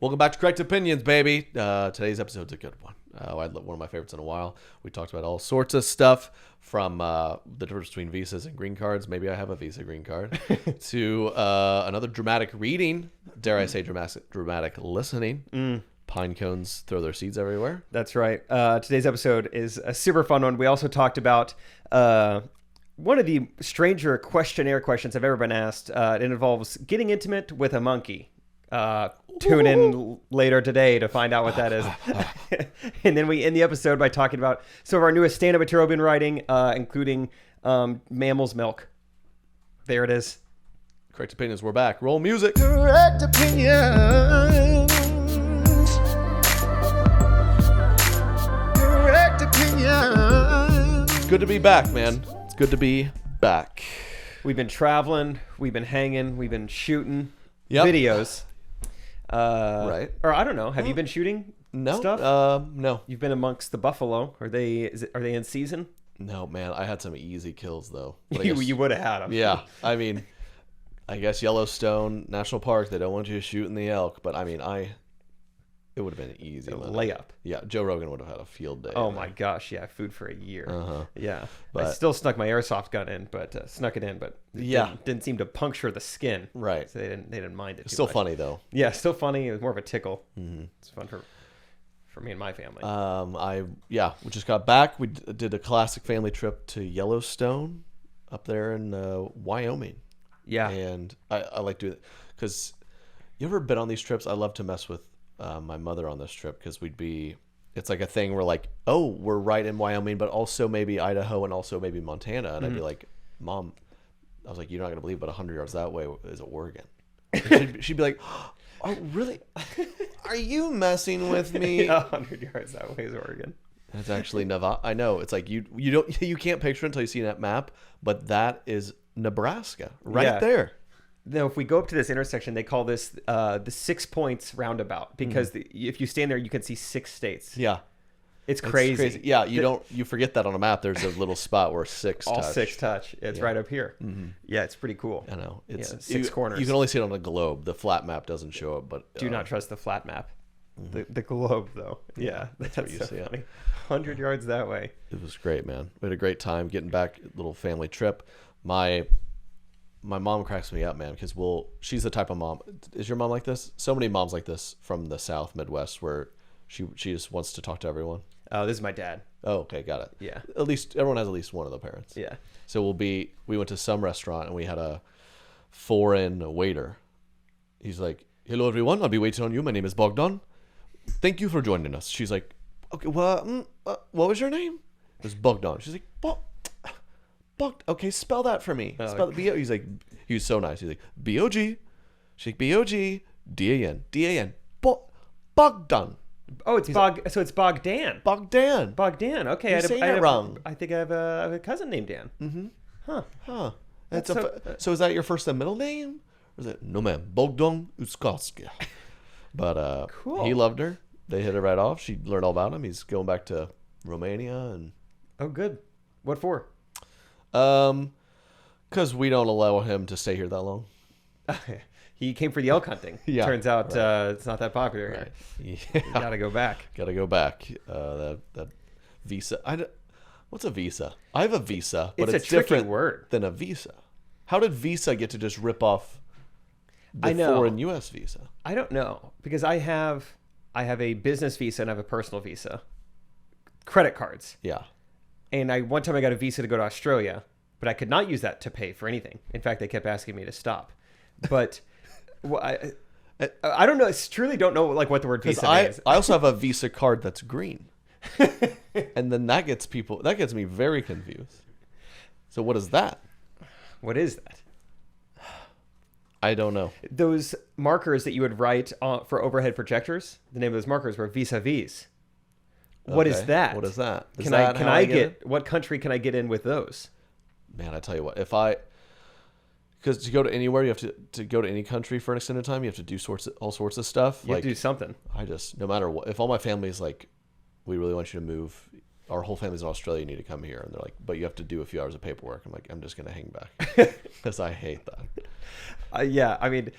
Welcome back to Correct Opinions, baby. Today's episode's a good one. I had one of my favorites in a while. We talked about all sorts of stuff from the difference between visas and green cards. Maybe I have a visa green card. To another dramatic reading. Dare I say dramatic listening. Pine cones throw their seeds everywhere. That's right. Today's episode is a super fun one. We also talked about one of the stranger questionnaire questions I've ever been asked. It involves getting intimate with a monkey. Tune in later today to find out what that is. And then we end the episode by talking about some of our newest stand-up material we've been writing, including Mammal's Milk. There it is. Correct Opinions, we're back. Roll music. Correct Opinions. Correct Opinions. It's good to be back, man. It's good to be back. We've been traveling. We've been hanging. We've been shooting videos. Right. Or I don't know. Have you been shooting stuff? No. You've been amongst the buffalo. Are they in season? No, man. I had some easy kills though. You would have had them. Yeah. I mean, I guess Yellowstone National Park, they don't want you shooting the elk, but I mean, it would have been an easy layup. Yeah, Joe Rogan would have had a field day. Oh my gosh, yeah, food for a year. Yeah, but I still snuck my airsoft gun in, but didn't seem to puncture the skin. Right. So they didn't mind it. Still much. Funny though. Yeah, still funny. It was more of a tickle. It's fun for me and my family. We just got back. We did a classic family trip to Yellowstone up there in Wyoming. Yeah, and I like doing it because you ever been on these trips? I love to mess with my mother on this trip because it's like a thing where like, oh, we're right in Wyoming, but also maybe Idaho and also maybe Montana. And I'd be like, Mom, I was like, you're not going to believe, but 100 yards that way is Oregon. She'd be like, oh, really? Are you messing with me? 100 yards that way is Oregon. That's actually Nevada. I know. It's like you can't picture it until you see that map, but that is Nebraska right there. Now, if we go up to this intersection, they call this the 6 points roundabout because if you stand there, you can see 6 states. Yeah, it's crazy. Yeah, you forget that on a map. There's a little spot where 6 all touch. 6 touch. It's right up here. Yeah, it's pretty cool. I know. It's 6 corners. You can only see it on a globe. The flat map doesn't show up. But do not trust the flat map. The globe, though. Yeah, that's what you see. 100 yards that way. It was great, man. We had a great time getting back. Little family trip. My mom cracks me up, man, because she's the type of mom. Is your mom like this? So many moms like this from the South, Midwest, where she just wants to talk to everyone. Oh, this is my dad. Oh, okay, got it. Yeah. At least everyone has at least one of the parents. Yeah. So we went to some restaurant and we had a foreign waiter. He's like, "Hello, everyone. I'll be waiting on you. My name is Bogdan. Thank you for joining us." She's like, "Okay, well, what was your name?" It was Bogdan. She's like, okay, spell that for me. Spell it. He's like, he was so nice. He's like, B-O-G. She's like, B-O-G-D-A-N. D-A-N. Bogdan. Oh, so it's Bogdan. Bogdan. Bogdan. Okay. You're saying it wrong. I think I have a cousin named Dan. Mm-hmm. Huh. So is that your first and middle name? Or is it, no, man, Bogdan Uskoski. But cool. He loved her. They hit it right off. She learned all about him. He's going back to Romania. And oh, good. What for? Because we don't allow him to stay here that long. He came for the elk hunting. Yeah, turns out it's not that popular here. Right. Yeah. Gotta go back. That visa. What's a visa? I have a visa, but it's a different word than a visa. How did Visa get to just rip off the foreign U.S. visa? I don't know because I have a business visa and I have a personal visa. Credit cards. Yeah. And one time I got a visa to go to Australia, but I could not use that to pay for anything. In fact, they kept asking me to stop. But I don't know. I truly don't know what the word visa means. I also have a Visa card that's green. And then that gets me very confused. So what is that? What is that? I don't know. Those markers that you would write for overhead projectors, the name of those markers were vis-a-vis. What is that? What is that? What country can I get in with those? Man, I tell you what, because to go to anywhere, you have to go to any country for an extended time, you have to do all sorts of stuff. You have to do something. No matter what, if all my family's like, we really want you to move, our whole family's in Australia, you need to come here. And they're like, but you have to do a few hours of paperwork. I'm like, I'm just going to hang back because I hate that. Yeah, I mean,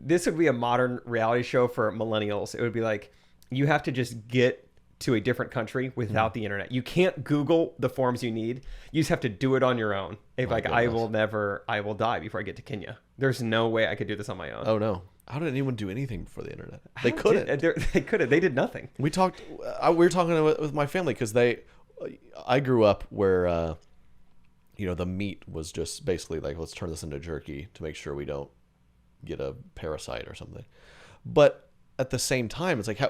this would be a modern reality show for millennials. It would be like, you have to just get to a different country without the internet. You can't Google the forms you need. You just have to do it on your own. If like, I will die before I get to Kenya. There's no way I could do this on my own. Oh no. How did anyone do anything before the internet? They couldn't. They couldn't. They did nothing. We were talking with my family because I grew up where, the meat was just basically like, let's turn this into jerky to make sure we don't get a parasite or something. But at the same time, it's like,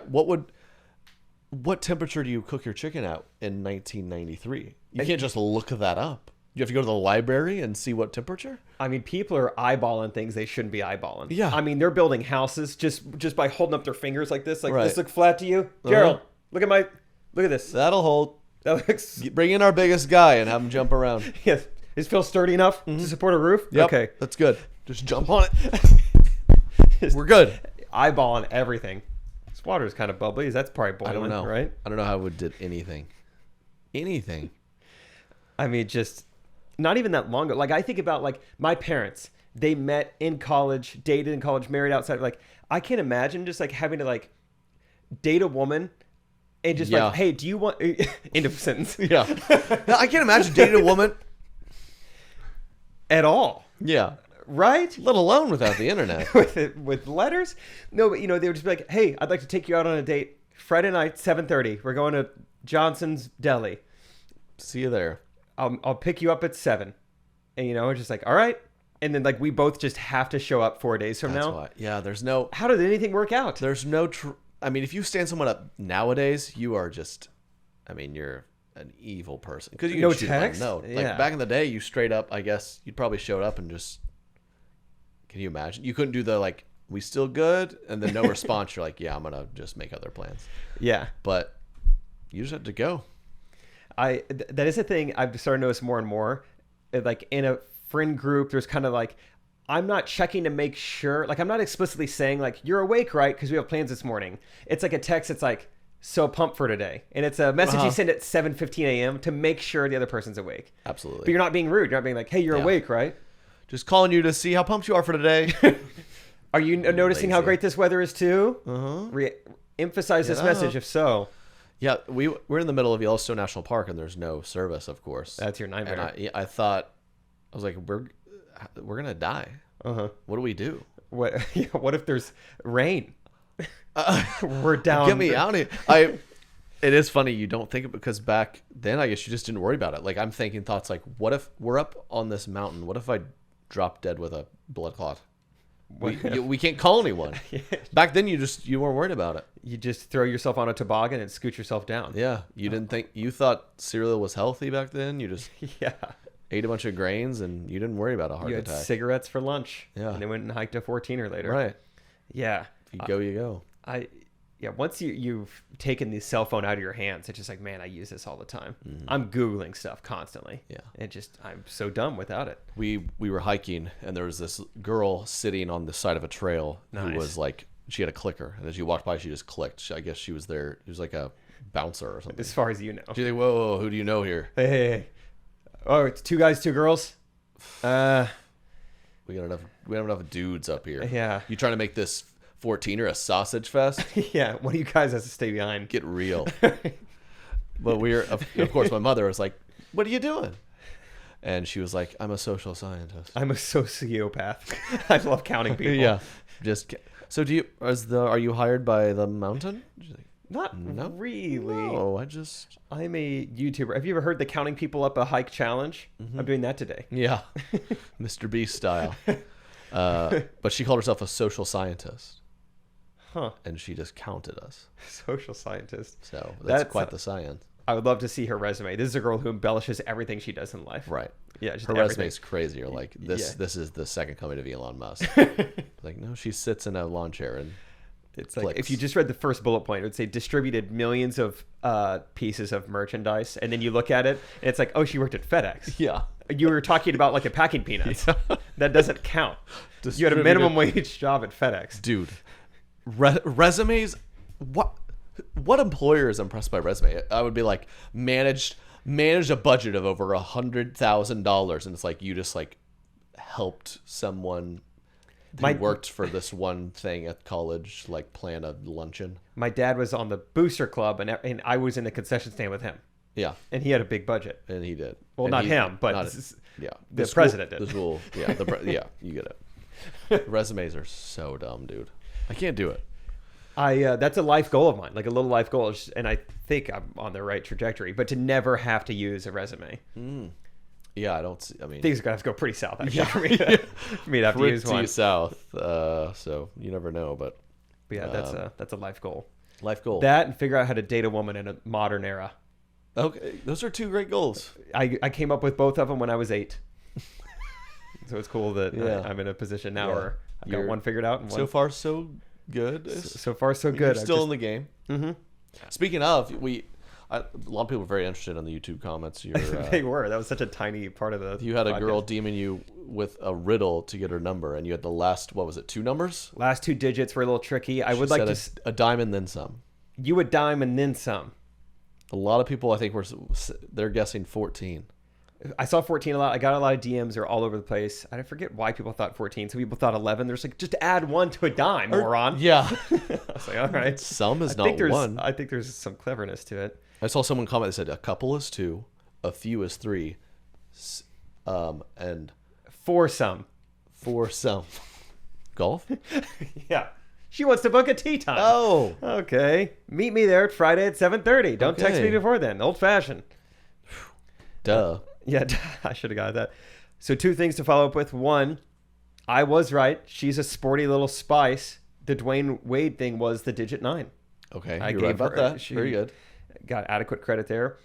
what temperature do you cook your chicken at in 1993? You can't just look that up. You have to go to the library and see what temperature? I mean, people are eyeballing things they shouldn't be eyeballing. Yeah. I mean, they're building houses just by holding up their fingers like this. Like, right. This look flat to you? Gerald, look at this. That'll hold. That looks... Bring in our biggest guy and have him jump around. Yes. Does it feel sturdy enough to support a roof? Yep, okay. That's good. Just jump on it. We're good. Eyeballing everything. This water is kind of bubbly. That's probably boiling, I don't know. Right? I don't know how it did anything. Anything. I mean, just not even that long ago. Like, I think about, like, my parents. They met in college, dated in college, married outside. Like, I can't imagine just, like, having to, like, date a woman and just, like, hey, do you want... End of sentence. Yeah. I can't imagine dating a woman... at all. Yeah. Right? Let alone without the internet. with letters? No, but, they would just be like, hey, I'd like to take you out on a date Friday night, 7:30. We're going to Johnson's Deli. See you there. I'll pick you up at 7. And, it's just like, all right. And then, like, we both just have to show up 4 days from now. Why. Yeah, there's no... How did anything work out? There's no... I mean, if you stand someone up nowadays, you are just... I mean, you're an evil person. Because you no can text? No. Yeah. Like, back in the day, you straight up, I guess, you'd probably showed up and just... Can you imagine? You couldn't do the, like, we still good? And then no response. You're like, yeah, I'm going to just make other plans. Yeah. But you just had to go. That is a thing I've started to notice more and more. Like, in a friend group, there's kind of like, I'm not checking to make sure. Like, I'm not explicitly saying, like, you're awake, right? Because we have plans this morning. It's like a text. It's like, so pumped for today. And it's a message you send at 7:15 a.m. to make sure the other person's awake. Absolutely. But you're not being rude. You're not being like, hey, you're awake, right? Just calling you to see how pumped you are for today. Are you noticing how great this weather is too? Uh-huh. Emphasize this message if so. Yeah, we're in the middle of Yellowstone National Park and there's no service, of course. That's your nightmare. And I thought, I was like, we're gonna die. Uh-huh. What do we do? What if there's rain? We're down. Get me out of here. It is funny you don't think it because back then I guess you just didn't worry about it. Like I'm thinking thoughts like, what if we're up on this mountain? What if I drop dead with a blood clot? We can't call anyone. Back then you weren't worried about it. You just throw yourself on a toboggan and scoot yourself down. Yeah, you thought cereal was healthy back then. You just yeah. ate a bunch of grains and you didn't worry about a heart attack. You had cigarettes for lunch. Yeah. And they went and hiked a 14er later. Right. Yeah. If you go, you go. Once you've taken the cell phone out of your hands, it's just like, man, I use this all the time. Mm-hmm. I'm Googling stuff constantly. Yeah. I'm so dumb without it. We were hiking and there was this girl sitting on the side of a trail who was like, she had a clicker. And as you walked by, she just clicked. I guess she was there. It was like a bouncer or something. As far as you know. She's like, whoa, who do you know here? Hey. Oh, it's 2 guys, 2 girls. We have enough dudes up here. Yeah. You trying to make this 14er a sausage fest? Yeah. One of you guys has to stay behind. Get real. But of course, my mother was like, what are you doing? And she was like, I'm a social scientist. I'm a sociopath. I love counting people. Yeah. So are you hired by the mountain? Not really. No, I'm a YouTuber. Have you ever heard the counting people up a hike challenge? Mm-hmm. I'm doing that today. Yeah. Mr. Beast style. But she called herself a social scientist. Huh. And she just counted us. Social scientist. So that's quite the science. I would love to see her resume. This is a girl who embellishes everything she does in life. Right. Yeah. Just her resume is crazy. You're like, this is the second coming of Elon Musk. Like, no, she sits in a lawn chair and it's like, if you just read the first bullet point, it would say distributed millions of pieces of merchandise. And then you look at it and it's like, oh, she worked at FedEx. Yeah. You were talking about like a packing peanuts. Yeah. That doesn't count. You had a minimum wage job at FedEx. Dude, resumes, what employer is impressed by resume? I would be like, managed a budget of over $100,000. And it's like, you just like helped someone He worked for this one thing at college, like plan a luncheon. My dad was on the booster club, and I was in the concession stand with him. Yeah, and he had a big budget. And he did. Well, and not him, but the president did. The school, yeah, yeah, you get it. Resumes are so dumb, dude. I can't do it. That's a life goal of mine, like a little life goal, and I think I'm on the right trajectory. But to never have to use a resume. Yeah, I don't see. I mean, things are gonna have to go pretty south actually for me to have to use one. Pretty south. So you never know, but yeah, that's a life goal. Life goal. That and figure out how to date a woman in a modern era. Okay, those are two great goals. I came up with both of them when I was 8. So it's cool that I'm in a position now where I've got one figured out. And so far, so good. So far, so good. You're still in the game. Mm-hmm. Speaking of, a lot of people were very interested in the YouTube comments. They were. That was such a tiny part of the. You had podcast. A girl DMing you with a riddle to get her number, and you had the last, what was it, 2 numbers? Last 2 digits were a little tricky. I would like to a dime and then some. You a dime and then some. A lot of people, I think, they're guessing 14. I saw 14 a lot. I got a lot of DMs. They're all over the place. I forget why people thought 14. Some people thought 11. There's like, just add 1 to a dime, moron. Yeah. I was like, all right. Some is not 1. I think there's some cleverness to it. I saw someone comment that said a couple is 2, a few is 3, and foursome. Golf? Yeah. She wants to book a tea time. Oh. Okay. Meet me there Friday at 7:30. Don't text me before then. Old fashioned. Duh. Yeah, I should have got that. So 2 things to follow up with. 1, I was right. She's a sporty little spice. The Dwayne Wade thing was the digit 9. Okay. I gave right about that. Very good. Got adequate credit there.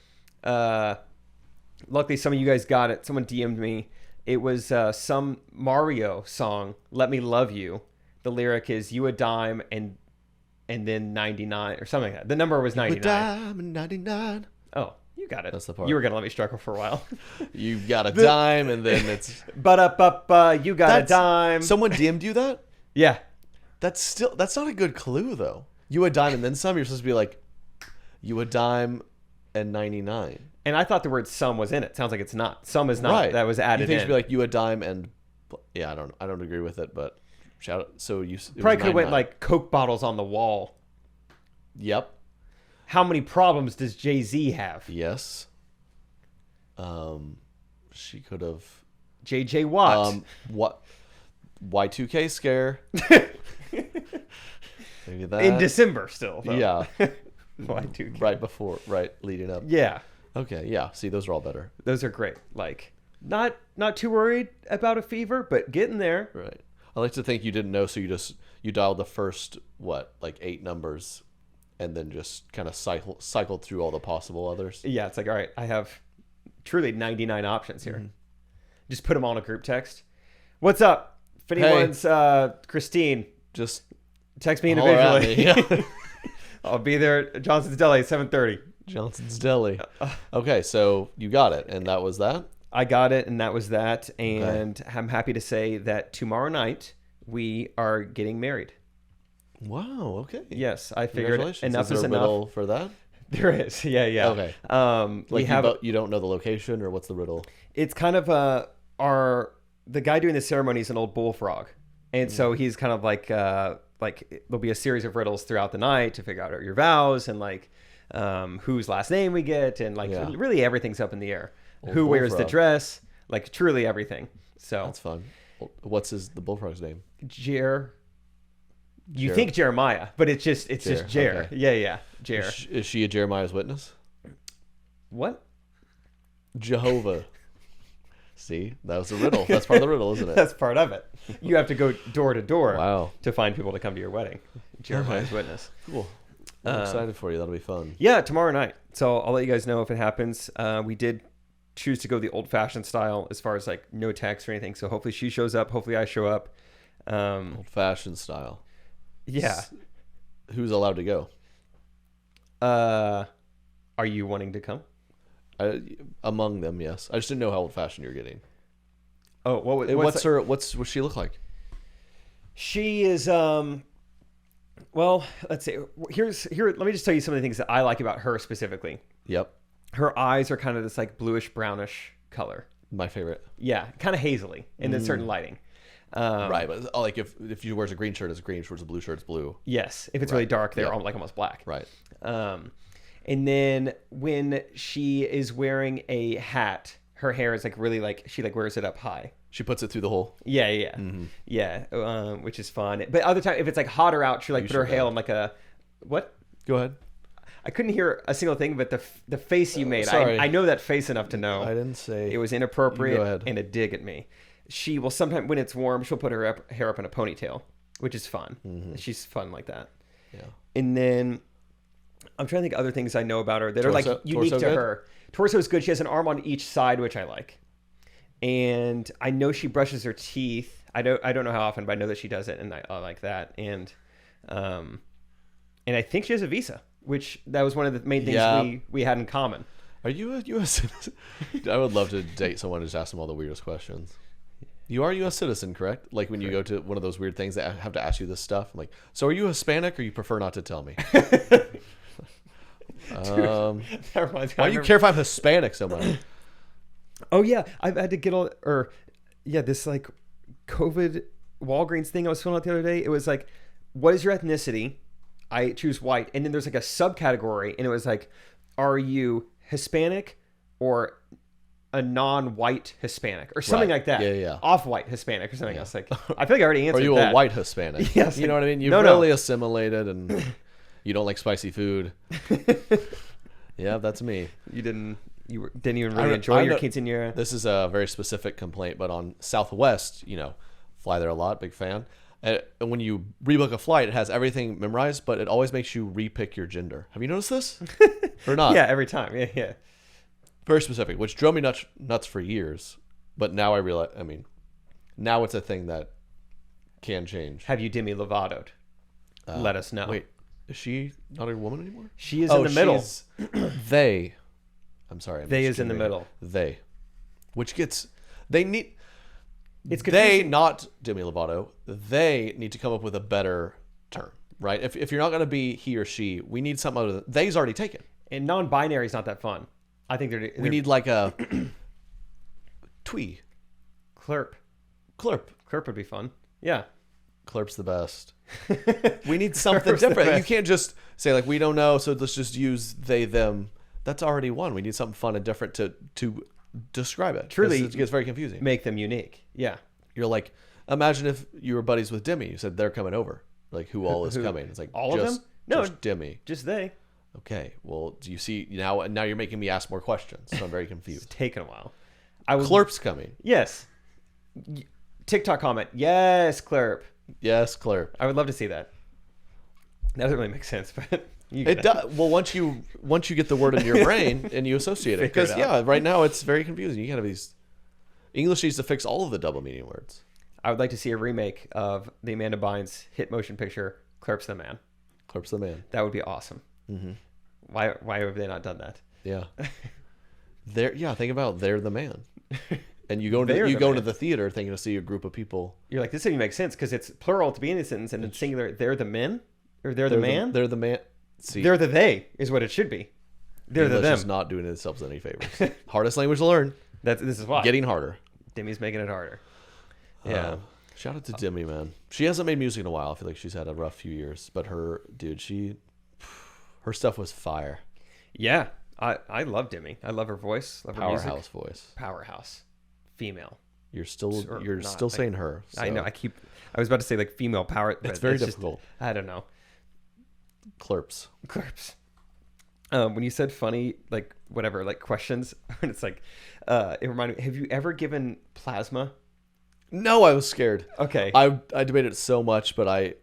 Luckily, some of you guys got it. Someone DM'd me. It was some Mario song, Let Me Love You. The lyric is you a dime and then 99 or something like that. The number was 99. You a dime and 99. Oh, you got it. That's the part. You were going to let me struggle for a while. You got a dime and then it's... you got a dime. Someone DM'd you that? Yeah. That's not a good clue, though. You a dime and then some. You're supposed to be like, you a dime and 99. And I thought the word some was in it. Sounds like it's not. Some is not. Right. That was added you think in. It should be like you a dime and... Yeah, I don't agree with it, but... Shout out. So you probably could have went like Coke bottles on the wall. Yep. How many problems does Jay-Z have? Yes. She could have. JJ Watt. What? Y2K scare. Maybe that. In December still. Though. Yeah. Y2K. Right leading up. Yeah. Okay. Yeah. See, those are all better. Those are great. Like not too worried about a fever, but getting there. Right. I like to think you didn't know, so you dialed the first 8 numbers, and then just kind of cycled through all the possible others. Yeah, it's like, all right, I have truly 99 options here. Mm-hmm. Just put them all in a group text. What's up? If anyone's Christine, just text me individually. Yeah. I'll be there at Johnson's Deli at 7:30. Johnson's Deli. Okay, so you got it, and that was that. I got it, and that was that. And okay. I'm happy to say that tomorrow night we are getting married. Wow. Okay. Yes, I figured enough is enough. Riddle for that? There is. Yeah. Okay. You don't know the location, or what's the riddle? It's kind of the guy doing the ceremony is an old bullfrog, and so he's kind of like there'll be a series of riddles throughout the night to figure out your vows and whose last name we get, and really everything's up in the air. Old Who wears bullfrog. the dress? Like truly everything. So that's fun. What's the bullfrog's name? You think Jeremiah, but it's just Jer. Okay. Yeah. Jer. Is she a Jeremiah's witness? What? Jehovah. See, that was a riddle. That's part of the riddle, isn't it? That's part of it. You have to go door to door Wow. to find people to come to your wedding. Jeremiah's witness. Cool. I'm excited for you. That'll be fun. Yeah, tomorrow night. So I'll let you guys know if it happens. We did choose to go the old-fashioned style as far as no text or anything. So hopefully she shows up. Hopefully I show up. Old-fashioned style. Yeah. Who's allowed to go? Are you wanting to come? Among them, yes. I just didn't know how old-fashioned you're getting. Oh, what's she look like? She is well, let's see. Let me just tell you some of the things that I like about her specifically. Yep. Her eyes are kind of this bluish brownish color. My favorite. Yeah, kind of hazily in a certain lighting. Right, but like if she wears a green shirt, it's green. If she wears a blue shirt, it's blue. Yes, if it's really dark, they're like almost black. Right. And then when she is wearing a hat, her hair is like really like she like wears it up high. She puts it through the hole. Yeah, which is fun. But other time, if it's like hotter out, she like put her hair on like a what? Go ahead. I couldn't hear a single thing, but the face you made, sorry. I know that face enough to know. I didn't say it was inappropriate and a dig at me. She will sometimes, when it's warm, she'll put her hair up in a ponytail, which is fun. She's fun like that. Yeah. And then I'm trying to think of other things I know about her that are like unique to her. Torso is good. She has an arm on each side, which I like. And I know she brushes her teeth. I don't know how often, but I know that she does it, and I like that. And I think she has a visa, which that was one of the main things we had in common. Are you a U.S. citizen? I would love to date someone and just ask them all the weirdest questions. You are a U.S. citizen, correct? Like when you go to one of those weird things that have to ask you this stuff. I'm like, so are you Hispanic, or you prefer not to tell me? That reminds me. Why do you care if I'm Hispanic so much? Oh yeah, I've had to get this like COVID Walgreens thing I was filling out the other day. It was like, what is your ethnicity? I choose white, and then there's like a subcategory, and it was like, are you Hispanic or a non-white Hispanic or something like that? Yeah. Off-white Hispanic or something else. Like, I feel like I already answered that. Are you a white Hispanic? Yes. You know what I mean? You've really assimilated, and you don't like spicy food. Yeah, that's me. You didn't even really enjoy your quinceañera. This is a very specific complaint, but on Southwest, fly there a lot, big fan. And when you rebook a flight, it has everything memorized, but it always makes you repick your gender. Have you noticed this? Or not? Yeah, every time. Yeah. Very specific, which drove me nuts for years. But now I realize, now it's a thing that can change. Have you Demi Lovato'd? Let us know. Wait, is she not a woman anymore? She is in the middle. They. I'm sorry. They is in the middle. They. Which gets... They need... It's confusing. They, not Demi Lovato, they need to come up with a better term, right? If you're not going to be he or she, we need something other than... They's already taken. And non-binary is not that fun. I think we need like a... twee. Clerp. Clerp would be fun. Yeah. Clerp's the best. We need something different. You can't just say like, we don't know, so let's just use they, them. That's already one. We need something fun and different to describe it. Truly, it gets very confusing. Make them unique. Yeah. You're like, imagine if you were buddies with Demi. You said they're coming over. Like, who all is coming? It's like, all of them? No, just Demi. Just they. Okay. Well, do you see now? Now you're making me ask more questions, so I'm very confused. It's taken a while. Clerp's coming. Yes. TikTok comment. Yes, Clerp. Yes, Clerp. I would love to see that. That doesn't really make sense, but it does. Well, once you get the word in your brain and you associate it, because right now it's very confusing. You gotta have these. English needs to fix all of the double meaning words. I would like to see a remake of the Amanda Bynes hit motion picture Clerp's the Man. Clerp's the Man. That would be awesome. Mm-hmm. Why have they not done that? Yeah. Think about they're the man. And you go into the theater thinking to see a group of people. You're like, this doesn't make sense because it's plural to be in the sentence, and it's singular. They're the men, or they're the man. They're the man. See, they're the they is what it should be. They're the them. Just not doing themselves any favors. Hardest language to learn. This is why getting harder. Demi's making it harder. Yeah. Shout out to Demi, man. She hasn't made music in a while. I feel like she's had a rough few years, but her stuff was fire. Yeah, I love Demi. I love her voice. Love her music. Powerhouse voice. Powerhouse. Female. You're still saying her. So. I know. I was about to say like female power. It's very difficult. I don't know. Clerps. When you said funny, like whatever, like questions, and it's like, it reminded me. Have you ever given plasma? No, I was scared. Okay. I debated it so much, but I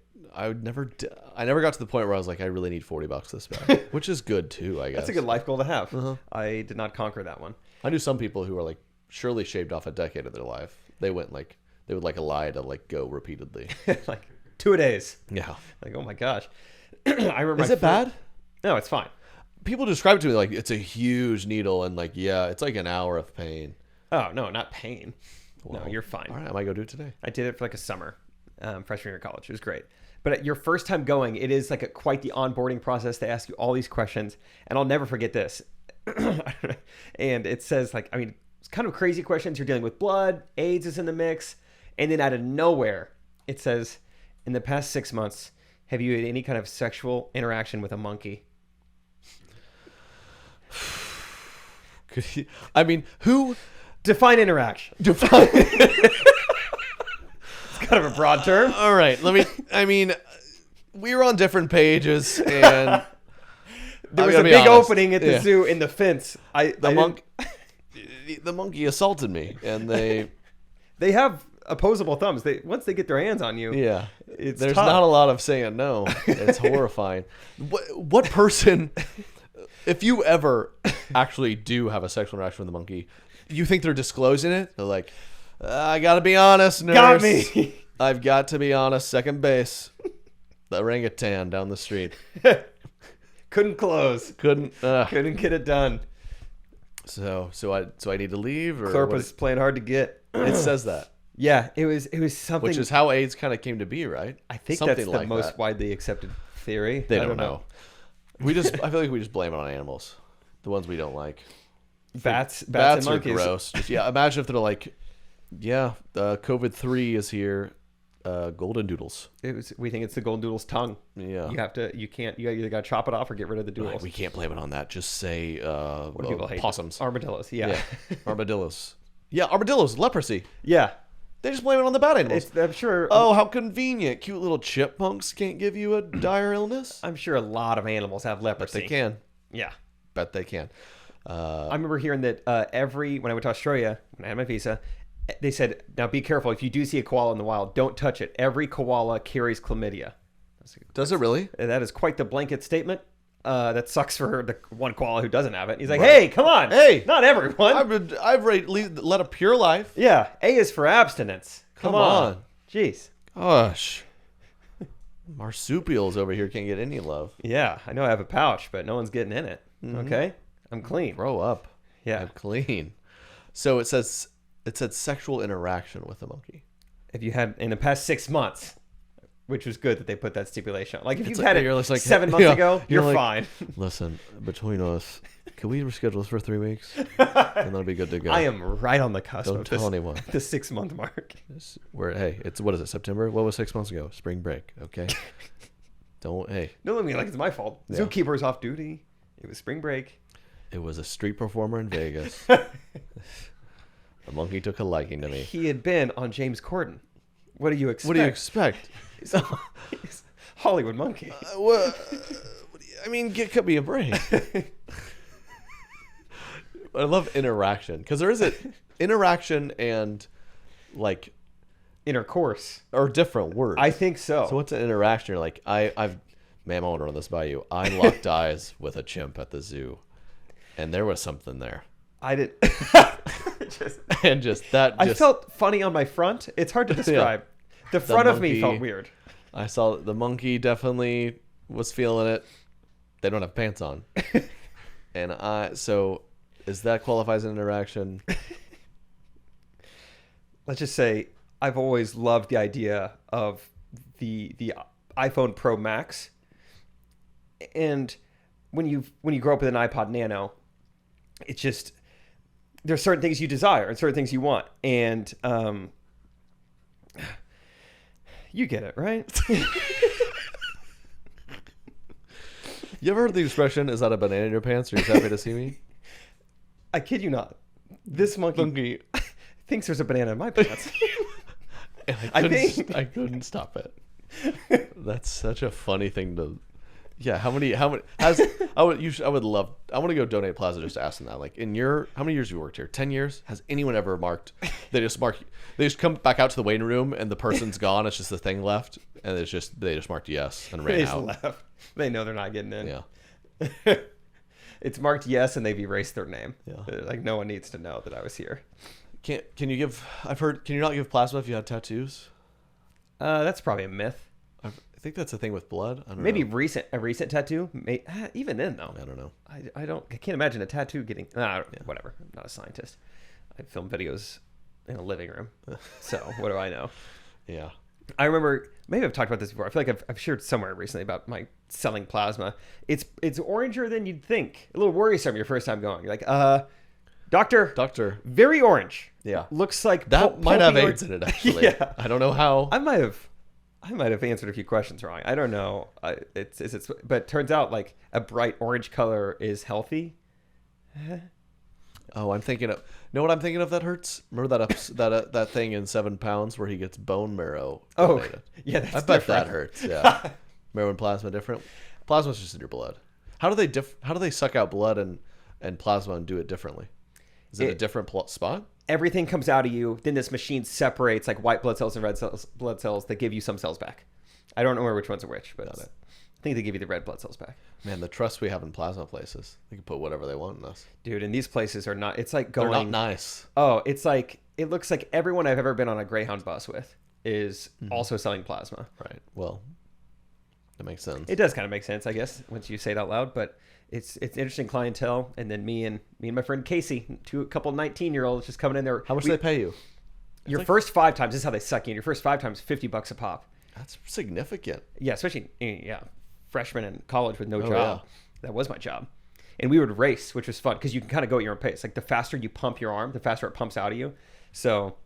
never got to the point where I was like, I really need $40 this bad, which is good too, I guess. That's a good life goal to have. Uh-huh. I did not conquer that one. I knew some people who were like surely shaved off a decade of their life. They would lie to like go repeatedly. Like 2 days. Yeah. Like, oh my gosh. I remember. Is it bad? No, it's fine. People describe it to me like it's a huge needle and like, yeah, it's like an hour of pain. Oh, no, not pain. Well, no, you're fine. All right, I might go do it today. I did it for like a summer, freshman year of college. It was great. But at your first time going, it is like quite the onboarding process. They ask you all these questions, and I'll never forget this. And it says it's kind of crazy questions. You're dealing with blood, AIDS is in the mix, And then out of nowhere, it says, in the past 6 months, have you had any kind of sexual interaction with a monkey? I mean, who Define interaction. define? It's kind of a broad term. All right, I mean, we were on different pages, and There was a big opening at the zoo in the fence. The monkey assaulted me, and they have opposable thumbs. Once they get their hands on you, there's tough. not a lot of saying no. It's horrifying. What person, if you ever actually do have a sexual interaction with a monkey, you think they're disclosing it? They're like, I gotta be honest, nurse. Got me. I've got to be honest. Second base, the orangutan down the street. Couldn't close. Couldn't get it done. So I need to leave, or Clorp was playing hard to get. It says that. Yeah, it was something. Which is how AIDS kind of came to be, right? I think Something that's the like most that. widely accepted theory. They don't know. I feel like we just blame it on animals, the ones we don't like. Bats and are monkeys. gross. Just, imagine if they're like, COVID-3 is here. Golden doodles. We think it's the golden doodle's tongue. Yeah. You either got to chop it off or get rid of the doodles. We can't blame it on that. Just say What do people hate? possums. Armadillos. Yeah. Armadillos. Yeah, armadillos. Leprosy. Yeah. They just blame it on the bad animals. I'm sure. Oh, how convenient. Cute little chipmunks can't give you a dire illness. I'm sure a lot of animals have leprosy. They can. Yeah. Bet they can. I remember hearing that when I went to Australia, when I had my visa, they said, now be careful. If you do see a koala in the wild, don't touch it. Every koala carries chlamydia. Does it really? That is quite the blanket statement. That sucks for the one koala who doesn't have it. He's like, hey, come on. Hey. Not everyone. I've led a pure life. Yeah. A is for abstinence. Come on. Jeez. Gosh. Marsupials over here can't get any love. Yeah. I know I have a pouch, but no one's getting in it. Mm-hmm. Okay. I'm clean. Grow up. Yeah. I'm clean. So it said sexual interaction with a monkey. If you had in the past 6 months, which was good that they put that stipulation on. Like if you It's had like- it you're just like, 7 months yeah, ago, you're you're like- fine. Listen, between us, can we reschedule this for 3 weeks? And that'll be good to go. I am right on the cusp Don't of tell anyone. the 6 month mark. It's what is it? September? What was 6 months ago? Spring break. Okay. No, I mean like it's my fault. Yeah. Zookeeper's off duty. It was spring break. It was a street performer in Vegas. The monkey took a liking to me. He had been on James Corden. What do you expect? What do you expect? He's Hollywood monkey. Cut me a break. I love interaction because there is interaction and like Intercourse. are different words. I think so. So what's an interaction? You're like, ma'am, I want to run this by you. I locked eyes with a chimp at the zoo, and there was something there. I did. I felt funny on my front. It's hard to describe. The front of me felt weird. I saw the monkey definitely was feeling it. They don't have pants on, and so is that qualifies an interaction? Let's just say I've always loved the idea of the iPhone Pro Max, and when you grow up with an iPod Nano, it's just there's certain things you desire and certain things you want, and you get it, right? You ever heard the expression, is that a banana in your pants, or you're just happy to see me? I kid you not. This monkey thinks there's a banana in my pants. And I couldn't stop it. That's such a funny thing to. Yeah, I want to go donate Plaza just to ask them that. Like, how many years have you worked here? 10 years? Has anyone ever they just come back out to the waiting room and the person's gone. It's just the thing left. And they just marked yes and ran out. Left. They know they're not getting in. Yeah. It's marked yes and they've erased their name. Yeah. Like no one needs to know that I was here. Can you not give plasma if you had tattoos? That's probably a myth. I think that's a thing with blood. I don't Maybe know. a recent tattoo. Even then, though. I don't know. I can't imagine a tattoo getting. Whatever. I'm not a scientist. I film videos in a living room. So what do I know? Yeah. I remember. Maybe I've talked about this before. I feel like I've shared somewhere recently about my selling plasma. It's oranger than you'd think. A little worrisome your first time going. You're like, Doctor. Very orange. Yeah. Looks like That might have pulpy AIDS in it, actually. Yeah. I don't know how. I might have answered a few questions wrong. I don't know. But it turns out like a bright orange color is healthy. Oh, I'm thinking of. Know what I'm thinking of that hurts? Remember that thing in 7 Pounds where he gets bone marrow donated? Yeah, that's I bet different. that hurts. Yeah. Marrow and plasma different. Plasma's just in your blood. How do they suck out blood and plasma and do it differently? Is it a different spot? Everything comes out of you. Then this machine separates like white blood cells and red blood cells that give you some cells back. I don't know which ones are which, but I think they give you the red blood cells back. Man, the trust we have in plasma places. They can put whatever they want in us. Dude, and these places are not. It's like going. They're not nice. Oh, it's like it looks like everyone I've ever been on a Greyhound bus with is also selling plasma. Right. Well, that makes sense. It does kind of make sense, I guess, once you say it out loud. But it's interesting clientele. And then me and my friend Casey, a couple 19-year-olds just coming in there. How much do they pay you? Your first 5 times. This is how they suck you in. Your first 5 times, $50 a pop. That's significant. Yeah, especially freshman in college with no job. Yeah. That was my job. And we would race, which was fun because you can kind of go at your own pace. Like the faster you pump your arm, the faster it pumps out of you. So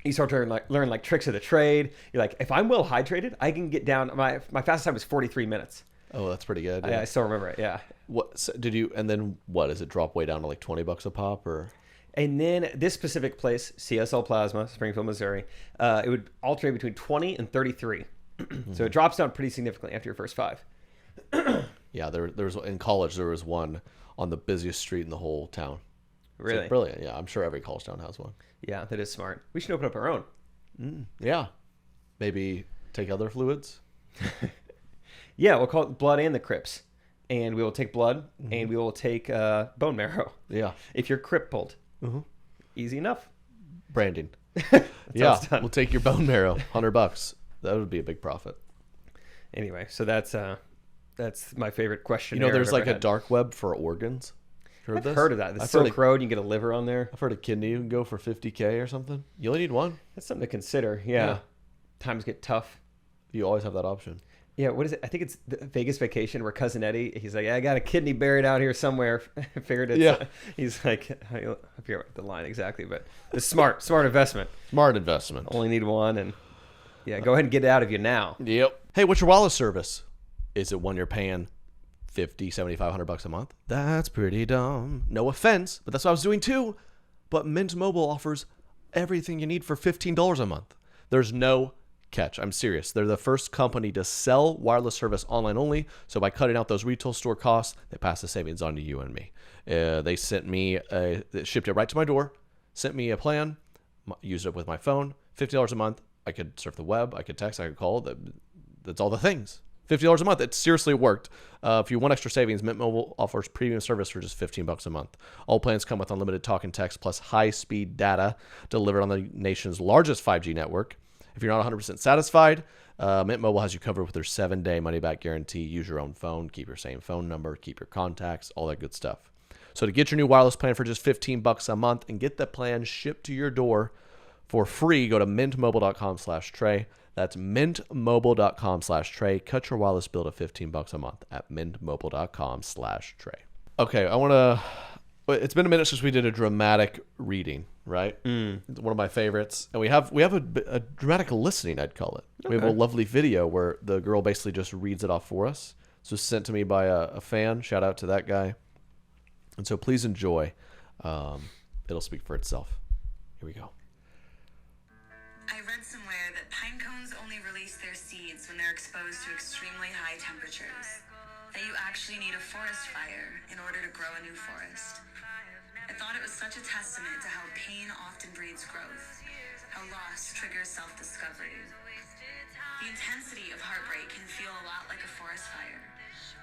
you start to learn tricks of the trade. You're like, if I'm well hydrated, I can get down. My fastest time was 43 minutes. Oh, that's pretty good. I still remember it. Yeah. What did you? And then what? Does it drop way down to like $20 a pop or? And then this specific place, CSL Plasma, Springfield, Missouri, it would alternate between 20 and 33. So it drops down pretty significantly after your first 5. Yeah, there was in college. There was one on the busiest street in the whole town. Really? So brilliant. Yeah, I'm sure every college town has one. Yeah, that is smart. We should open up our own. Yeah, maybe take other fluids. Yeah, we'll call it blood and the Crips, and we will take blood and we will take bone marrow. Yeah, if you're crippled, easy enough. Branding. Yeah, we'll take your bone marrow, $100. That would be a big profit. Anyway, so that's my favorite question. You know, there's like a dark web for organs. I've heard of that. The Silk Road, you can get a liver on there. I've heard a kidney you can go for $50K or something. You only need one. That's something to consider. Yeah. Times get tough. You always have that option. Yeah, what is it? I think it's the Vegas Vacation where Cousin Eddie, he's like, I got a kidney buried out here somewhere. I figured it's, yeah. He's like, I forget the line exactly, but it's smart investment. Smart investment. Only need one, and go ahead and get it out of you now. Yep. Hey, what's your wireless service? Is it one you're paying $50, $75, $100 a month? That's pretty dumb. No offense, but that's what I was doing too. But Mint Mobile offers everything you need for $15 a month. There's no catch. I'm serious. They're the first company to sell wireless service online only. So by cutting out those retail store costs, they pass the savings on to you and me. They shipped it right to my door, sent me a plan, used it with my phone, $50 a month. I could surf the web, I could text, I could call. That's all the things. $50 a month. It seriously worked. If you want extra savings, Mint Mobile offers premium service for just $15 a month. All plans come with unlimited talk and text plus high-speed data delivered on the nation's largest 5G network. If you're not 100% satisfied, Mint Mobile has you covered with their 7-day money-back guarantee. Use your own phone, keep your same phone number, keep your contacts, all that good stuff. So to get your new wireless plan for just $15 a month and get the plan shipped to your door for free, go to mintmobile.com/Trey. That's mintmobile.com/Trey. Cut your wireless bill to $15 a month at mintmobile.com/Trey. Okay, it's been a minute since we did a dramatic reading, right? It's one of my favorites. And we have a dramatic listening, I'd call it. Okay. We have a lovely video where the girl basically just reads it off for us. So sent to me by a fan. Shout out to that guy. And so please enjoy. It'll speak for itself. Here we go. I read somewhere that pine cones only release their seeds when they're exposed to extremely high temperatures. That you actually need a forest fire in order to grow a new forest. I thought it was such a testament to how pain often breeds growth, how loss triggers self-discovery. The intensity of heartbreak can feel a lot like a forest fire,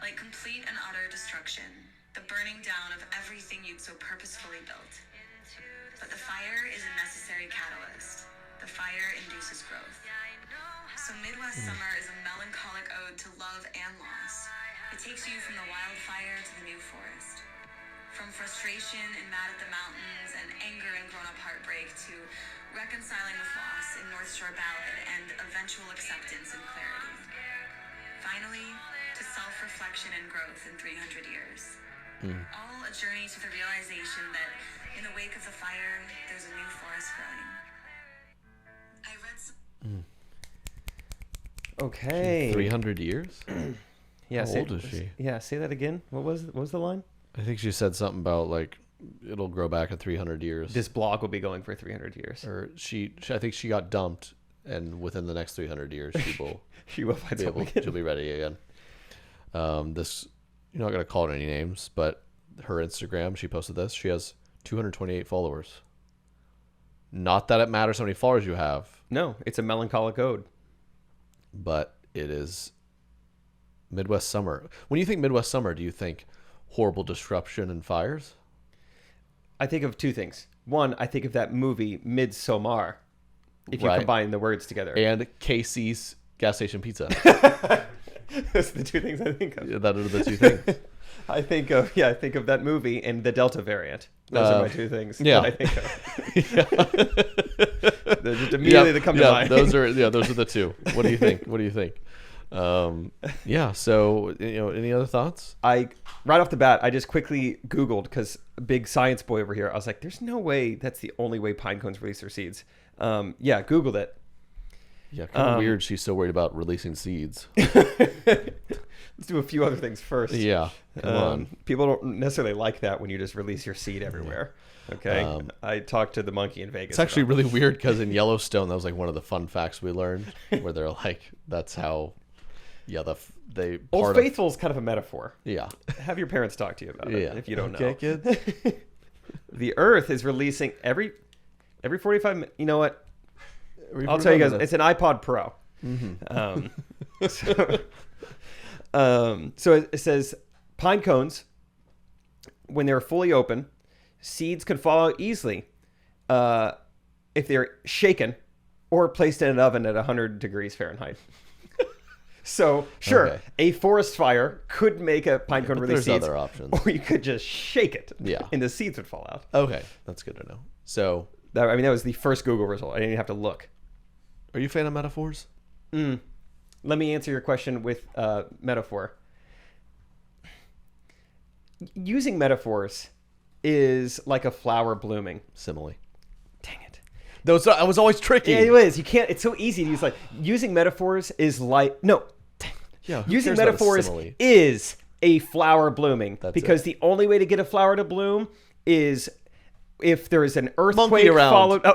like complete and utter destruction, the burning down of everything you'd so purposefully built. But the fire is a necessary catalyst. The fire induces growth. So Midwest Summer is a melancholic ode to love and loss. It takes you from the wildfire to the new forest. From frustration and mad at the mountains and anger and grown-up heartbreak to reconciling with loss in North Shore Ballad and eventual acceptance and clarity. Finally, to self-reflection and growth in 300 years. All a journey to the realization that In the wake of the fire, there's a new forest growing. I read some. Okay. 300 years? Yeah. How old is she? Yeah. Say that again. What was the line? I think she said something about like it'll grow back in 300 years. This blog will be going for 300 years. Or I think she got dumped, and within the next 300 years, She will find something again. she'll be ready again. This, you're not gonna call it any names, but her Instagram, she posted this. She has 228 followers. Not that it matters how many followers you have, No, it's a melancholic ode. but it is Midwest summer. When you think Midwest summer, do you think horrible disruption and fires? I think of two things. One, I think of that movie Midsommar, if you Right. combine the words together. And Casey's gas station pizza. Those are the two things I think of. Yeah, that are the two things. I think of that movie and the Delta variant. Those are my two things yeah. that I think of. They're just immediately that come to mind. Those are the two. What do you think? Yeah. So any other thoughts? Right off the bat, I just quickly Googled, because big science boy over here. I was like, "There's no way that's the only way pine cones release their seeds." Googled it. Yeah, kind of weird. She's so worried about releasing seeds. Let's do a few other things first. Yeah, come on. People don't necessarily like that when you just release your seed everywhere. Okay. I talked to the monkey in Vegas. It's actually really weird because in Yellowstone, that was like one of the fun facts we learned, where they're like, that's how. Yeah, Old Faithful is kind of a metaphor. Yeah. Have your parents talk to you about it if you don't know. Kids. The Earth is releasing every 45 minutes. You know what? I'll tell you guys. It's an iPod Pro. Mm-hmm. So it says pine cones, when they're fully open, seeds can fall out easily if they're shaken or placed in an oven at 100 degrees Fahrenheit. So, sure, Okay. a forest fire could make a pine cone release there's seeds. other options. Or you could just shake it. Yeah. And the seeds would fall out. Okay, that's good to know. So, That was the first Google result. I didn't even have to look. are you a fan of metaphors? Let me answer your question with metaphor. Using metaphors is like a flower blooming. Simile. Dang it. I was always tricky. Yeah, it is. You can't. It's so easy to use. Like using metaphors is like no. Yeah, who Using cares about a metaphors simile? is a flower blooming Because the only way to get a flower to bloom is if there is an earthquake Monkey around. followed. Oh.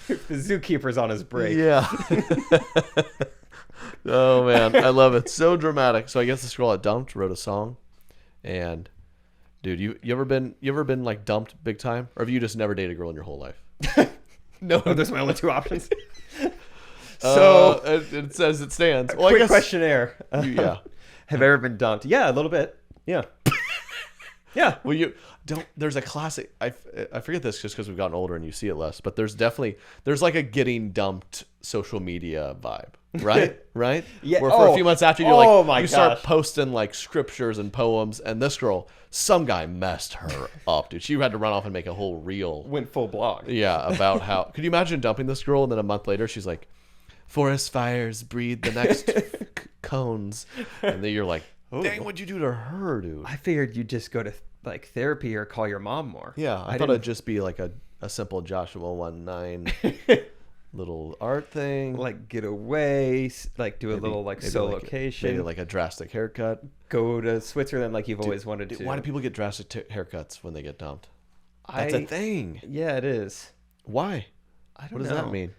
If the zookeeper's on his break. Yeah. Oh man, I love it. So dramatic. So I guess this girl at Dumped wrote a song, and dude, you ever been like dumped big time, or have you just never dated a girl in your whole life? No, those are my only two options. So it says it stands. well, quick questionnaire. Yeah. Have I ever been dumped? Yeah, a little bit. Yeah. Yeah. Well, there's a classic. I forget this just because we've gotten older and you see it less. But there's like a getting dumped social media vibe, right? Right? Yeah. Where for a few months after you start gosh. posting like scriptures and poems, and this girl, some guy messed her up, dude. She had to run off and make a whole reel. Went full blog. Yeah, about how. Could you imagine dumping this girl and then a month later she's like, "Forest fires breed the next cones," and then you're like, "Dang, what'd you do to her, dude?" I figured you'd just go to like therapy or call your mom more. Yeah, I thought it'd just be like a simple Joshua 1:9 little art thing. like get away, like do a little like solocation, maybe like a drastic haircut. go to Switzerland like you've always wanted to. Why do people get drastic haircuts when they get dumped? That's a thing. Yeah, it is. Why? I don't What does know. that mean?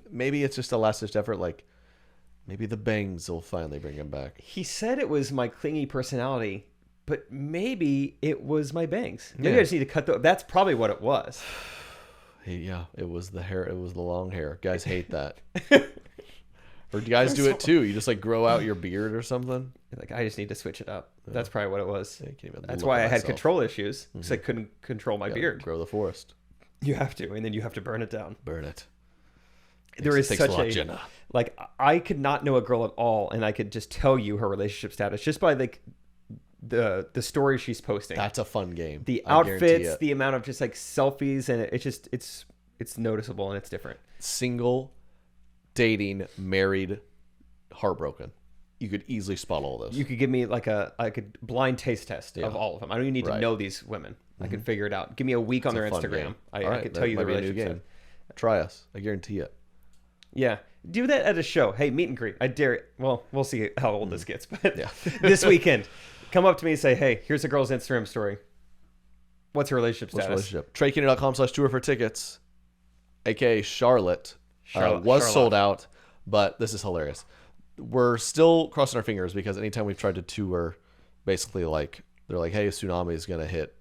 Maybe it's just a last-ditch effort. Like maybe the bangs will finally bring him back. He said it was my clingy personality, but maybe it was my bangs. Maybe Yeah. I just need to cut that's probably what it was. Yeah, it was the hair. It was the long hair. Guys hate that. Or do guys do it too? You just like grow out your beard or something? Like I just need to switch it up. That's probably what it was. I can't even That's look why at I had myself. control issues because I couldn't control my Gotta beard. Grow the forest. You have to, and then you have to burn it down. Burn it. There is Takes such a lot, a Jenna. like I could not know a girl at all, and I could just tell you her relationship status just by like the story she's posting, That's a fun game. the I guarantee outfits, it. the amount of just like selfies, and it's noticeable and it's different. Single, dating, married, heartbroken. you could easily spot all this. You could give me like a blind taste test Yeah. of all of them. I don't even need to Right. know these women. I can figure it out. Give me a week on their a fun Instagram. game. I All right, could that tell you the might be a new relationship. game. Try us. I guarantee it. Yeah. Do that at a show. Hey, meet and greet. I dare it. Well, we'll see how old this gets. But Yeah. this weekend, come up to me and say, hey, here's a girl's Instagram story. What's her relationship What's status? relationship? TreyKeener.com/tour for tickets, aka Charlotte, was Charlotte. sold out, but this is hilarious. We're still crossing our fingers because anytime we've tried to tour, basically like they're like, hey, a tsunami is gonna hit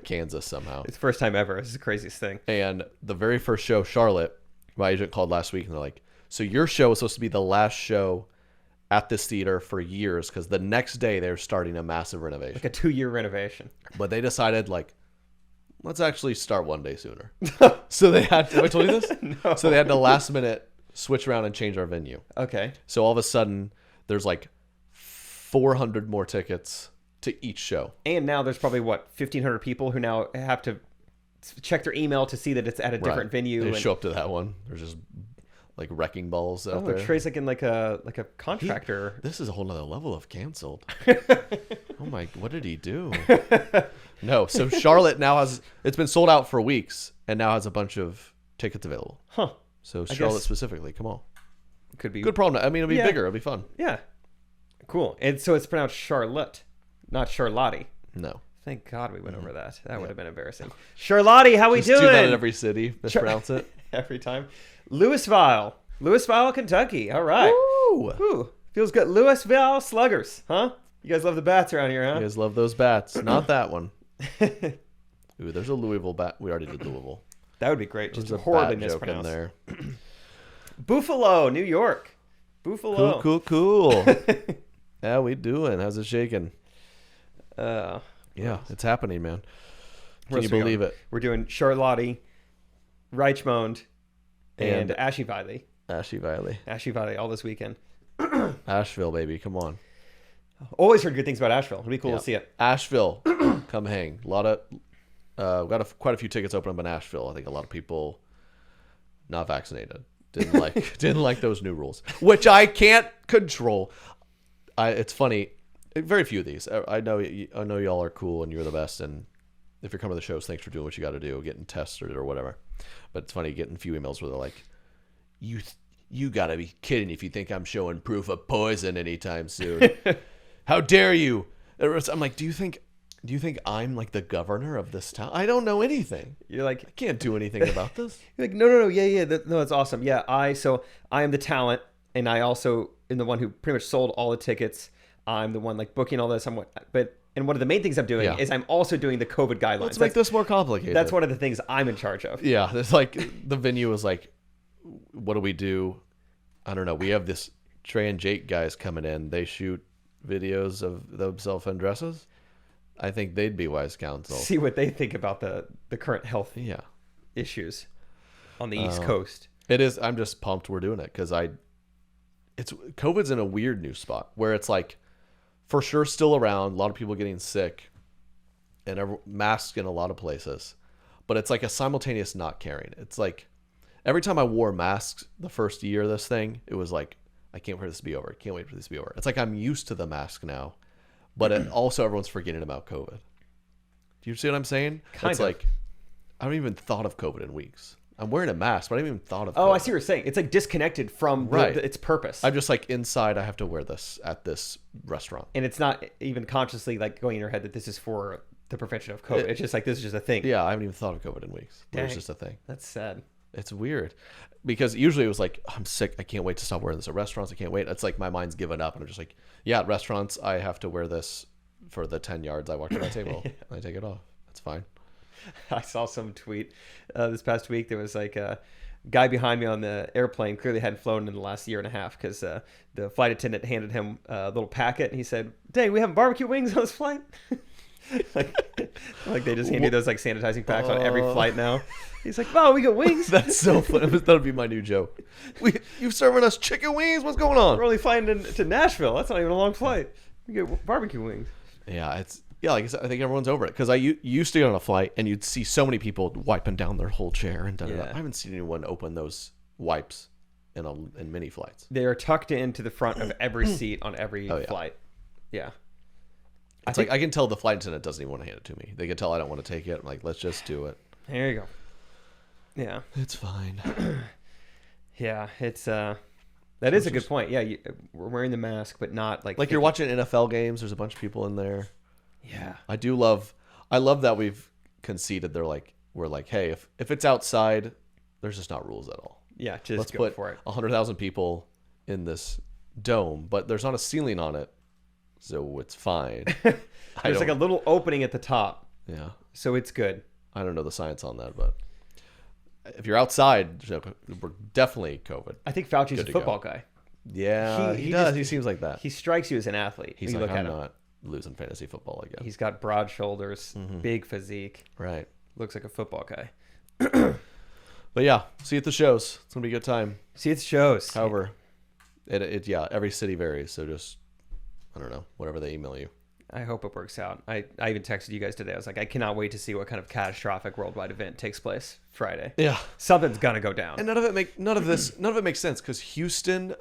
Kansas somehow. It's the first time ever. This is the craziest thing. And the very first show, Charlotte, my agent called last week and they're like, so your show is supposed to be the last show at this theater for years because the next day they're starting a massive renovation. Like a 2-year renovation. But they decided like, let's actually start one day sooner. So they had to, have I told you this? No. So they had to last minute switch around and change our venue. Okay. So all of a sudden there's like 400 more tickets to each show. And now there's probably, 1,500 people who now have to check their email to see that it's at a different Right. venue. They and, show up to that one. There's just like wrecking balls out there. Trey's like in like a contractor. This is a whole nother level of canceled. Oh my, what did he do? No, so Charlotte now it's been sold out for weeks and now has a bunch of tickets available. Huh. So Charlotte guess- specifically, come on. Could be Good problem. I mean, it'll be Yeah. bigger. It'll be fun. Yeah. Cool. And so it's pronounced Charlotte, not Charlotte. No. Thank God we went over that. That would have been embarrassing. Charlotte, how we Just doing? do that in every city. Mispronounce it. Every time. Louisville, Kentucky. All right. Woo! Ooh, feels good. Louisville Sluggers, huh? You guys love the bats around here, You huh? guys love those bats. Not that one. Ooh, there's a Louisville bat. We already did Louisville. That would be great. Just There's a horribly bat joke in mispronounced. there. Buffalo, New York. Buffalo. Cool. How we doing? How's it shaking? Uh, Yeah, it's happening, man. where Can you else we believe going? it? We're doing Charlotte, Reichmond, and And- Ashy Valley. Ashy Valley. Ashy Valley all this weekend. Asheville, baby. Come on. Always heard good things about Asheville. It'd be cool Yeah. to see it. Asheville, come hang. A lot of, we got quite a few tickets open up in Asheville. I think a lot of people not vaccinated didn't like those new rules, which I can't control. It's funny. Very few of these. I know y'all are cool and you're the best. And if you're coming to the shows, thanks for doing what you got to do, getting tested or whatever. But it's funny getting a few emails where they're like, you got to be kidding if you think I'm showing proof of poison anytime soon. How dare you? I'm like, do you think I'm like the governor of this town? I don't know anything. You're like, I can't do anything about this. You're like, no, yeah, no, that's awesome. Yeah, I am the talent, and I also am the one who pretty much sold all the tickets. I'm the one like booking all this. And one of the main things I'm doing Yeah. is I'm also doing the COVID guidelines. Let's make this more complicated. That's one of the things I'm in charge of. Yeah, it's like the venue was like, what do we do? I don't know. We have this Trey and Jake guys coming in. They shoot videos of themselves in dresses. I think they'd be wise counsel. See what they think about the current health Yeah, issues on the East Coast. it is. I'm just pumped we're doing it because it's COVID's in a weird new spot where it's like, for sure, still around. A lot of people getting sick, and masks in a lot of places, but it's like a simultaneous not caring. It's like every time I wore masks the first year of this thing, it was like, I can't wait for this to be over. Can't wait for this to be over. It's like I'm used to the mask now, but also everyone's forgetting about COVID. Do you see what I'm saying? Kind it's of. like I haven't even thought of COVID in weeks. I'm wearing a mask, but I haven't even thought of Oh, COVID. I see what you're saying. It's like disconnected from Right. its purpose. I'm just like inside. I have to wear this at this restaurant. And it's not even consciously like going in your head that this is for the prevention of COVID. It's just like, this is just a thing. Yeah, I haven't even thought of COVID in weeks. But it's Dang. just a thing. That's sad. It's weird because usually it was like, I'm sick. I can't wait to stop wearing this at restaurants. I can't wait. It's like my mind's given up, and I'm just like, yeah, at restaurants I have to wear this for the 10 yards I walk to my table. And I take it off. That's fine. I saw some tweet this past week. There was like a guy behind me on the airplane clearly hadn't flown in the last year and a half because the flight attendant handed him a little packet and he said, "Dang, we have barbecue wings on this flight." like they just hand you those like sanitizing packs on every flight now. He's like, "Wow, we got wings." That's so funny. That'll be my new joke. You serving us chicken wings? What's going on? We're only flying to Nashville. That's not even a long flight. We get barbecue wings. Yeah, like I said, I think everyone's over it because used to get on a flight and you'd see so many people wiping down their whole chair and da-da-da. Yeah. I haven't seen anyone open those wipes in mini flights. They are tucked into the front of every seat on every flight. Yeah. It's like I can tell the flight attendant doesn't even want to hand it to me. They can tell I don't want to take it. I'm like, let's just do it. There you go. Yeah. It's fine. Yeah, it's that is a good point. Yeah, we're wearing the mask, but not like you're watching NFL games. There's a bunch of people in there. Yeah. I love that we've conceded. We're like, hey, if it's outside, there's just not rules at all. Yeah, just let's go put for it. 100,000 people in this dome, but there's not a ceiling on it, so it's fine. There's like a little opening at the top. Yeah. So it's good. I don't know the science on that, but if you're outside, we're definitely COVID. I think Fauci's a football guy. Yeah, he does. He seems like that. He strikes you as an athlete. He's like, I'm not losing fantasy football again. He's got broad shoulders, big physique. Right. Looks like a football guy. But yeah, see you at the shows. It's going to be a good time. See you at the shows. However, every city varies. So just, I don't know, whatever they email you. I hope it works out. I even texted you guys today. I was like, I cannot wait to see what kind of catastrophic worldwide event takes place Friday. Yeah, something's gonna go down. And none of it makes sense because Houston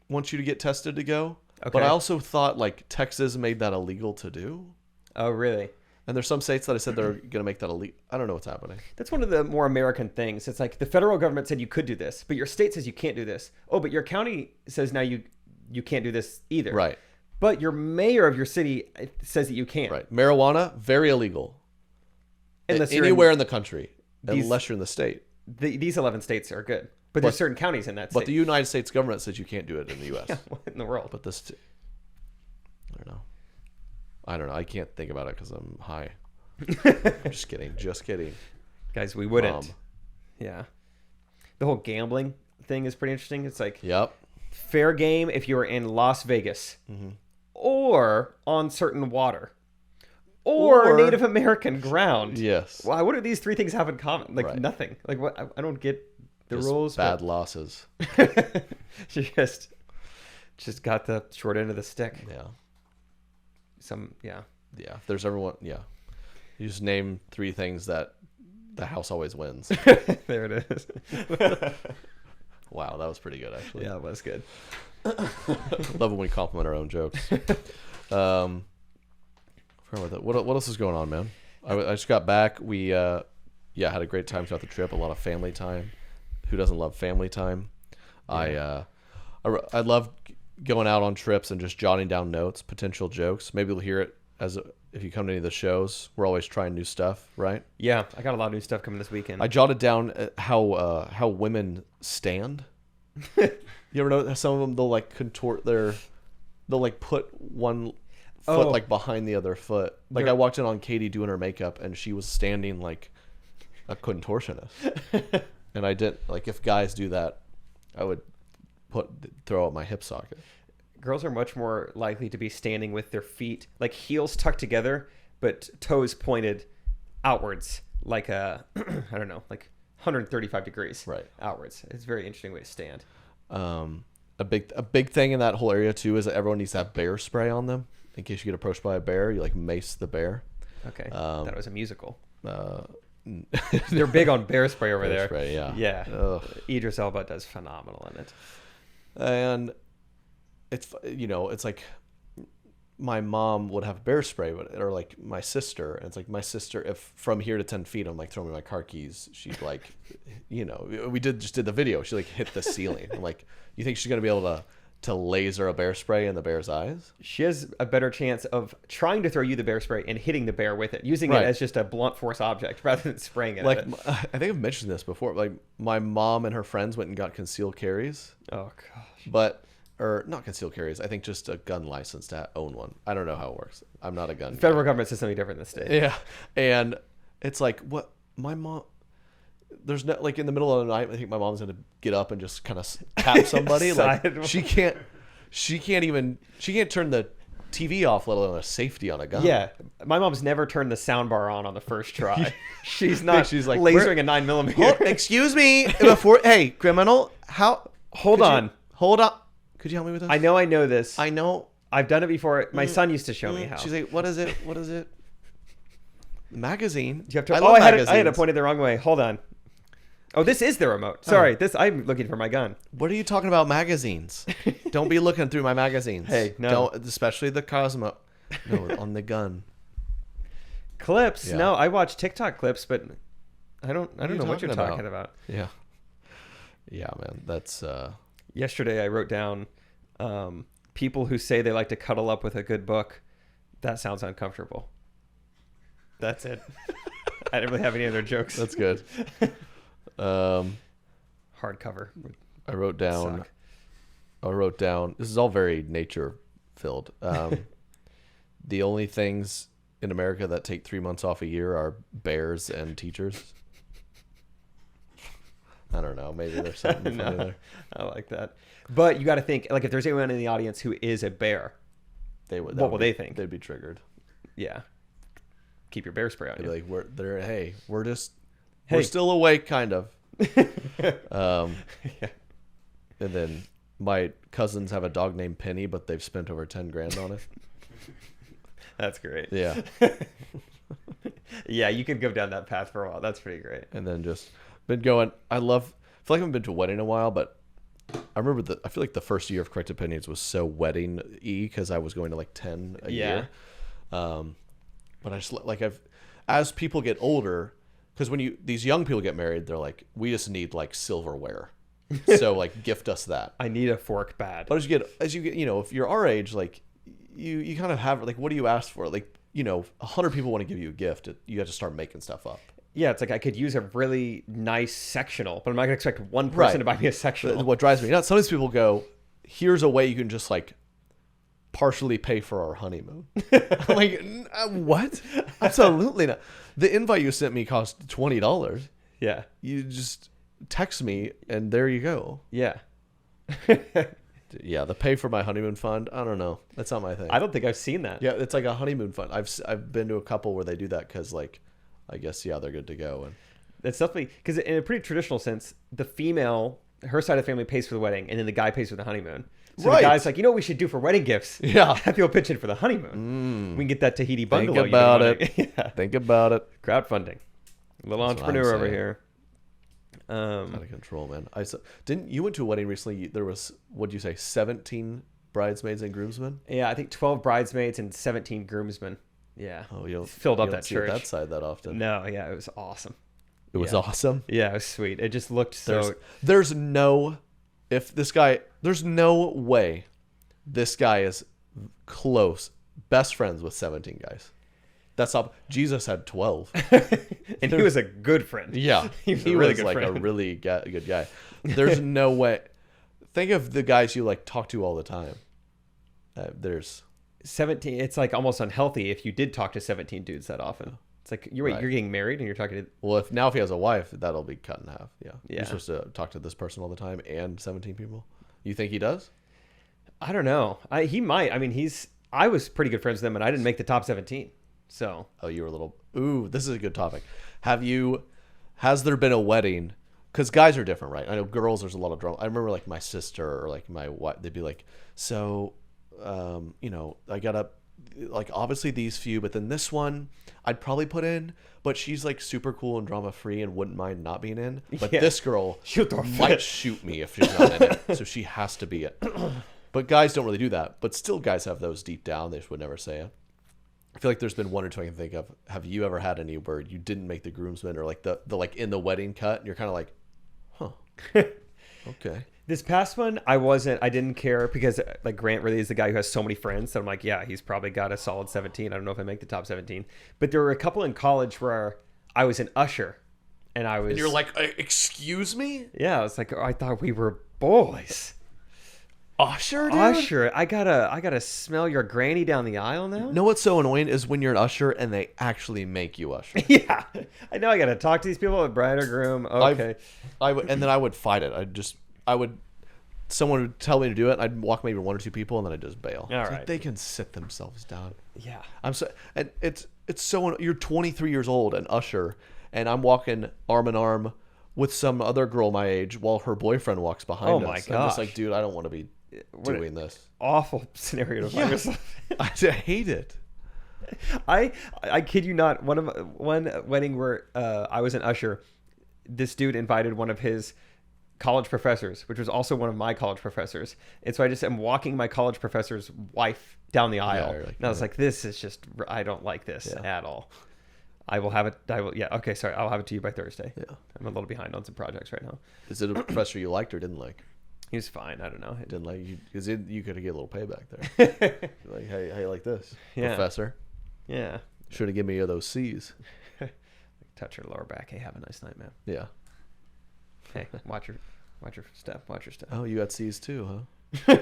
wants you to get tested to go. Okay. But I also thought like Texas made that illegal to do. Oh, really? And there's some states that I said they're going to make that illegal. I don't know what's happening. That's one of the more American things. It's like the federal government said you could do this, but your state says you can't do this. Oh, but your county says now you can't do this either. Right. But your mayor of your city says that you can. Right. Marijuana, very illegal. Anywhere in the country, unless you're in the state. These 11 states are good. But there's certain counties in that state. But the United States government says you can't do it in the U.S. Yeah, what in the world? But I don't know. I can't think about it because I'm high. Just kidding. Guys, we wouldn't. Mom. Yeah. The whole gambling thing is pretty interesting. It's like fair game if you're in Las Vegas or on certain water or Native American ground. Yes. Wow, what do these three things have in common? Like nothing. Like what? I don't get the rules. Bad losses. Just got the short end of the stick. Yeah. If there's everyone. Yeah. You just name three things that the house always wins. There it is. Wow, that was pretty good, actually. Yeah, it was good. Love it when we compliment our own jokes. What else is going on, man? I just got back. We had a great time throughout the trip. A lot of family time. Who doesn't love family time? Yeah. I love going out on trips and just jotting down notes, potential jokes. Maybe you'll hear it if you come to any of the shows. We're always trying new stuff, right? Yeah, I got a lot of new stuff coming this weekend. I jotted down how women stand. You ever know some of them, they'll like contort they'll like put one foot like behind the other foot. Like I walked in on Katie doing her makeup and she was standing like a contortionist. And I didn't, like, if guys do that, I would throw out my hip socket. Girls are much more likely to be standing with their feet, like heels tucked together, but toes pointed outwards, like I don't know, like 135 degrees outwards. It's a very interesting way to stand. A big thing in that whole area too is that everyone needs to have bear spray on them in case you get approached by a bear. You like mace the bear. Okay, that was a musical. They're big on bear spray over there. Spray, yeah. Ugh. Idris Elba does phenomenal in it. And it's like my mom would have bear spray, or like my sister, and it's like my sister, if from here to 10 feet, I'm like throwing me my car keys, she'd like, we did the video. She like hit the ceiling. I'm like, you think she's gonna be able to laser a bear spray in the bear's eyes? She has a better chance of trying to throw you the bear spray and hitting the bear with it, using it as just a blunt force object rather than spraying it. Like, I think I've mentioned this before. Like, my mom and her friends went and got concealed carries. Oh gosh. Or not concealed carries. I think just a gun license to own one. I don't know how it works. I'm not a gun guy. Federal government says something different in the state. Yeah, and it's like what my mom. There's no, like, in the middle of the night, I think my mom's gonna get up and just kind of tap somebody. Like she can't turn the TV off, let alone a safety on a gun. Yeah, my mom's never turned the sound bar on the first try. She's not. She's like lasering a 9mm. Excuse me, hey, criminal, hold on. Could you help me with this? I know this. I know. I've done it before. My son used to show me how. She's like, what is it? Magazine. Do you have to? I had it pointed the wrong way. Hold on. Oh, this is the remote. Sorry, I'm looking for my gun. What are you talking about? Magazines? Don't be looking through my magazines. Hey, no. Don't, especially the Cosmo. No, on the gun. Clips? Yeah. No, I watch TikTok clips, but I don't know what you're talking talking about. Yeah. Yeah, man. That's Yesterday, I wrote down people who say they like to cuddle up with a good book. That sounds uncomfortable. That's it. I didn't really have any other jokes. That's good. Hardcover. I wrote down. This is all very nature filled. The only things in America that take 3 months off a year are bears and teachers. I don't know. Maybe there's something funny there. I like that. But you got to think, like, if there's anyone in the audience who is a bear, what will they think? They'd be triggered. Yeah. Keep your bear spray on They'd you. be like, we're still awake, kind of. Yeah. And then my cousins have a dog named Penny, but they've spent over 10 grand on it. That's great. Yeah. Yeah, you could go down that path for a while. That's pretty great. And then just been going. I feel like I haven't been to a wedding in a while, but I remember I feel like the first year of Correct Opinions was so wedding-y because I was going to like 10 a year. But I just like as people get older, because when these young people get married, they're like, we just need like silverware, so like gift us that. I need a fork bad. But as you get, if you're our age, like you kind of have like, what do you ask for? Like 100 people want to give you a gift. You have to start making stuff up. Yeah, it's like I could use a really nice sectional, but I'm not gonna expect one person to buy me a sectional. What drives me nuts, some of these people go, here's a way you can just like partially pay for our honeymoon. I'm like, what? Absolutely not. The invite you sent me cost $20. Yeah. You just text me and there you go. Yeah. Yeah, the pay for my honeymoon fund, I don't know. That's not my thing. I don't think I've seen that. Yeah, it's like a honeymoon fund. I've been to a couple where they do that because, like, I guess, yeah, they're good to go. And it's definitely, because in a pretty traditional sense, the female, her side of the family pays for the wedding, and then the guy pays for the honeymoon. So the guy's like, you know what we should do for wedding gifts? Yeah. Have people pitch in for the honeymoon. We can get that Tahiti bungalow. Think about it. Yeah. Think about it. Crowdfunding. A little entrepreneur over here. Out of control, man. You went to a wedding recently? There was, what'd you say, 17 bridesmaids and groomsmen? Yeah, I think 12 bridesmaids and 17 groomsmen. Yeah. Oh, you filled up don't that see church. That side that often. No, yeah, it was awesome. It was awesome. Yeah, it was sweet. It just looked so. There's no way this guy is close, best friends with 17 guys. That's not. Jesus had 12. And he was a good friend. Yeah. he was a really good like friend. a really good guy. There's no way. Think of the guys you like talk to all the time. There's 17. It's like almost unhealthy if you did talk to 17 dudes that often. It's like you're getting married and you're talking to. Well, if he has a wife, that'll be cut in half. Yeah. Yeah. You're supposed to talk to this person all the time and 17 people. You think he does? I don't know. He might. I mean, I was pretty good friends with him, and I didn't make the top 17. So. Oh, you were a little. Ooh, this is a good topic. Has there been a wedding? Because guys are different, right? I know girls, there's a lot of drama. I remember like my sister or like my wife, they'd be like, so, I got up, like obviously these few, but then this one I'd probably put in, but she's like super cool and drama free and wouldn't mind not being in. But this girl might shoot me if she's not in it. So she has to be it. But guys don't really do that. But still guys have those deep down. They just would never say it. I feel like there's been one or two I can think of. Have you ever had any where you didn't make the groomsmen or like the like in the wedding cut and you're kind of like, huh, okay. This past one, I didn't care because like Grant really is the guy who has so many friends. So I'm like, yeah, he's probably got a solid 17. I don't know if I make the top 17, but there were a couple in college where I was an usher and you're like, excuse me? Yeah. I was like, I thought we were boys. Usher, dude? Usher, I gotta smell your granny down the aisle now. Know what's so annoying is when you're an usher and they actually make you usher. Yeah, I know. I gotta talk to these people with bride or groom. Okay, and then I would fight it. Someone would tell me to do it. I'd walk maybe one or two people and then I'd just bail. All right, like they can sit themselves down. Yeah, and it's so you're 23 years old and usher, and I'm walking arm in arm with some other girl my age while her boyfriend walks behind us. Oh my gosh. I'm just like, dude, I don't want to be doing this. Awful scenario to find yourself in. I hate it. I kid you not. One wedding where I was an usher, this dude invited one of his college professors, which was also one of my college professors. And so I just am walking my college professor's wife down the aisle. you're like, and I was like, this is just, I don't like this at all. I will have it. Okay. Sorry. I'll have it to you by Thursday. Yeah. I'm a little behind on some projects right now. Is it a professor you liked or didn't like? He was fine. I don't know. Didn't like you because you could get a little payback there. Like, hey, how you like this, Yeah. professor? Yeah. Should have given me those C's. Touch her lower back. Hey, have a nice night, man. Yeah. Hey, watch your step. Watch your step. Oh, you got C's too, huh?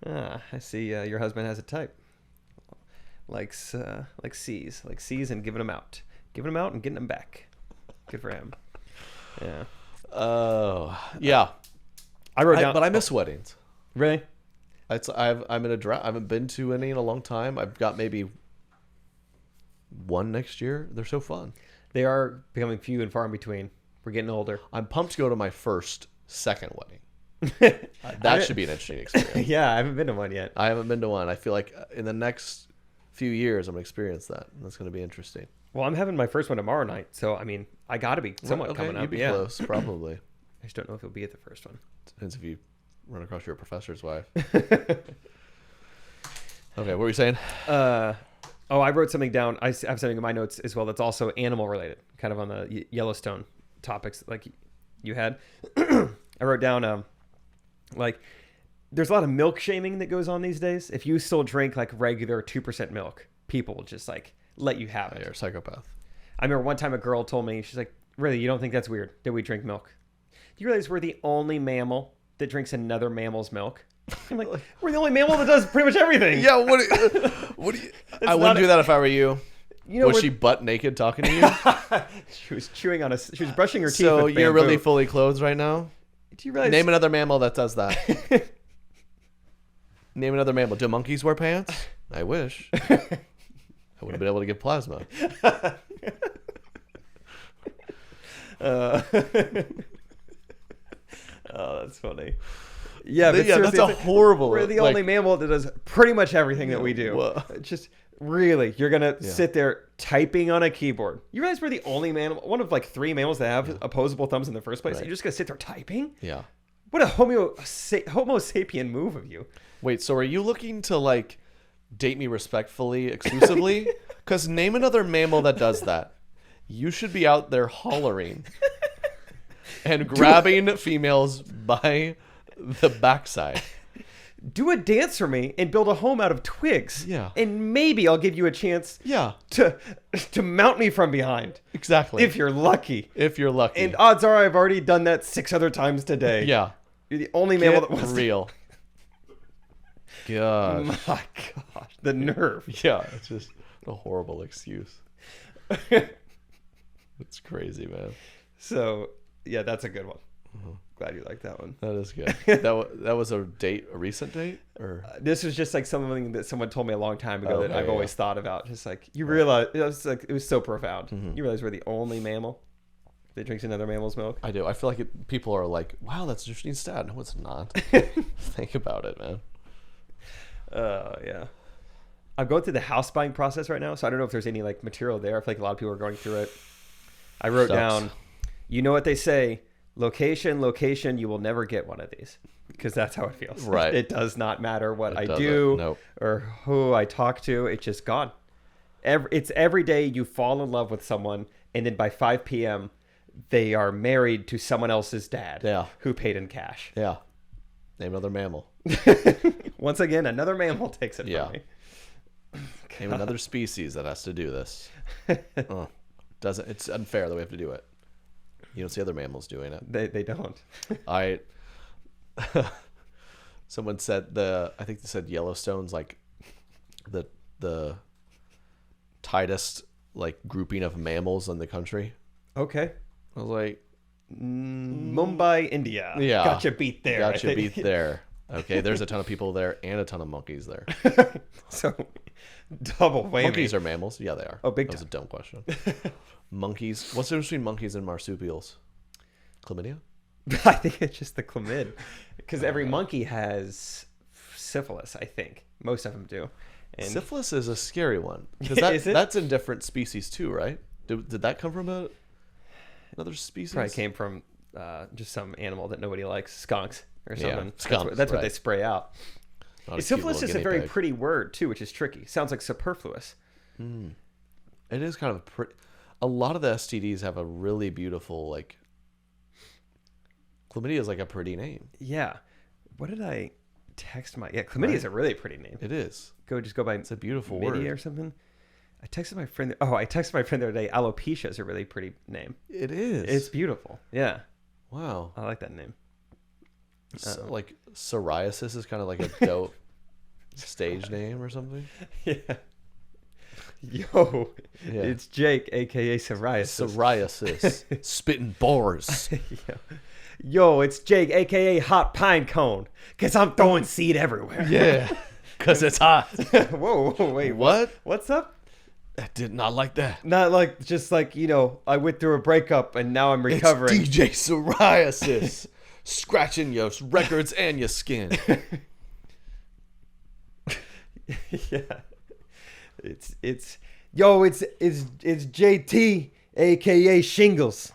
I see. Your husband has a type. Likes C's, and giving them out, and getting them back. Good for him. Yeah. Oh, yeah. I wrote down, but I miss weddings. Really? I'm in a drought. I haven't been to any in a long time. I've got maybe one next year. They're so fun. They are becoming few and far in between. We're getting older. I'm pumped to go to my second wedding. That should be an interesting experience. Yeah, I haven't been to one yet. I haven't been to one. I feel like in the next few years, I'm going to experience that. That's going to be interesting. Well, I'm having my first one tomorrow night, so I mean, I got to be somewhat Okay, coming up. you'd be Yeah. close, probably. I just don't know if you'll be at the first one. Depends if you run across your professor's wife. Okay, what were you saying? I wrote something down. I have something in my notes as well that's also animal related, kind of on the Yellowstone topics like you had. I wrote down, like, there's a lot of milk shaming that goes on these days. If you still drink like regular 2% milk, people will just like let you have it. You're a psychopath. I remember one time a girl told me, she's like, really, you don't think that's weird that we drink milk? Do you realize we're the only mammal that drinks another mammal's milk? I'm like, we're the only mammal that does pretty much everything. Yeah, what do you... I wouldn't do that if I were you. You know, was she butt naked talking to you? She was chewing on she was brushing her teeth So with you're bamboo. really fully clothed right now? Do you realize? Name another mammal that does that. Name another mammal. Do monkeys wear pants? I wish. I would have been able to give plasma. Oh, that's funny. Yeah, but Yeah, that's a horrible... We're the only mammal that does pretty much everything that we do. Well- Just really, you're gonna sit there typing on a keyboard. You realize we're the only mammal, one of like 3 mammals that have opposable thumbs in the first place. Right. You're just gonna sit there typing? Yeah. What a homo sapien move of you. Wait, so are you looking to like date me respectfully exclusively? Because name another mammal that does that. You should be out there hollering and grabbing females by the backside. Do a dance for me and build a home out of twigs. Yeah. And maybe I'll give you a chance Yeah, to mount me from behind. exactly. If you're lucky. If you're lucky. And odds are I've already done that 6 other times today. Yeah. You're the only mammal that Get wants real. Gosh. My gosh, the nerve. Yeah, it's just a horrible excuse. It's crazy, man. So, yeah, that's a good one. Glad you like that one. That is good. That was a recent date? Or This was just like something that someone told me a long time ago that Okay, I've always thought about. Just like, you realize, it was so profound. Mm-hmm. You realize we're the only mammal that drinks another mammal's milk? I do. I feel like people are like, wow, that's an interesting stat. No, it's not. Think about it, man. Yeah. I'm going through the house buying process right now, so I don't know if there's any like material there. I feel like a lot of people are going through it. I wrote down, you know what they say, location, you will never get one of these. Because that's how it feels. Right. It does not matter what It I doesn't. do Nope. or who I talk to. It's just gone. It's every day you fall in love with someone, and then by 5 p.m., they are married to someone else's dad who paid in cash. Yeah. Name another mammal. Once again, another mammal takes it Yeah. from me. Name another species that has to do this. It's unfair that we have to do it. You don't see other mammals doing it. They don't. Someone said I think they said Yellowstone's like the tightest like grouping of mammals in the country. Okay. I was like, Mumbai, India. yeah, Gotcha beat there. I Gotcha think. beat there. Okay, there's a ton of people there and a ton of monkeys there. So, double whammy. Monkeys are mammals? Yeah, they are. Oh, big That was a time. dumb question. Monkeys. What's the difference between monkeys and marsupials? Chlamydia? I think it's just the chlamyd. Because every monkey has syphilis, I think. Most of them do. And Syphilis is a scary one. Because Is it? that's in different species too, right? Did that come from a Another species. Probably came from just some animal that nobody likes, skunks or Yeah, something. skunks, That's what they right. spray out. Not a cute Syphilis little is a guinea very pig. pretty word too, which is tricky. Sounds like superfluous. It is kind of pretty. A lot of the STDs have a really beautiful, like. Chlamydia is like a pretty name. Yeah. What did I text my? Yeah, chlamydia is a really pretty name. It is. Just go by. It's a beautiful Chlamydia word. or something. I texted my friend. Oh, I texted my friend the other day. Alopecia is a really pretty name. It is. It's beautiful. Yeah, Wow. I like that name. Like psoriasis is kind of like a dope stage name or something. Yeah. Yo, Yeah. it's Jake, aka Psoriasis. Psoriasis. Spitting bars. Yo, it's Jake, aka Hot Pine Cone, cause I'm throwing seed everywhere. Yeah. Because it's hot. Whoa, wait, What? What's up? I did not like that. Not like just like I went through a breakup and now I'm recovering. It's DJ Psoriasis. Scratching your records and your skin. Yeah, it's JT, aka Shingles,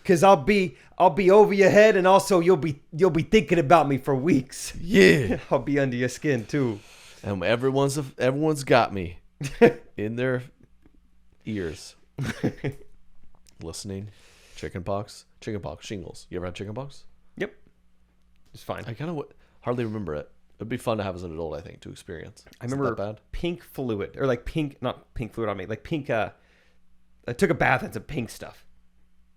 cause I'll be over your head and also you'll be thinking about me for weeks. Yeah. I'll be under your skin too. And everyone's got me in their ears. Listening. Chickenpox, shingles. You ever had chickenpox? Yep, it's fine. I kind of hardly remember it. It'd be fun to have as an adult, I think, to experience. I Is it remember that bad? pink fluid, or like pink, not pink fluid on me, like pink. I took a bath in some pink stuff.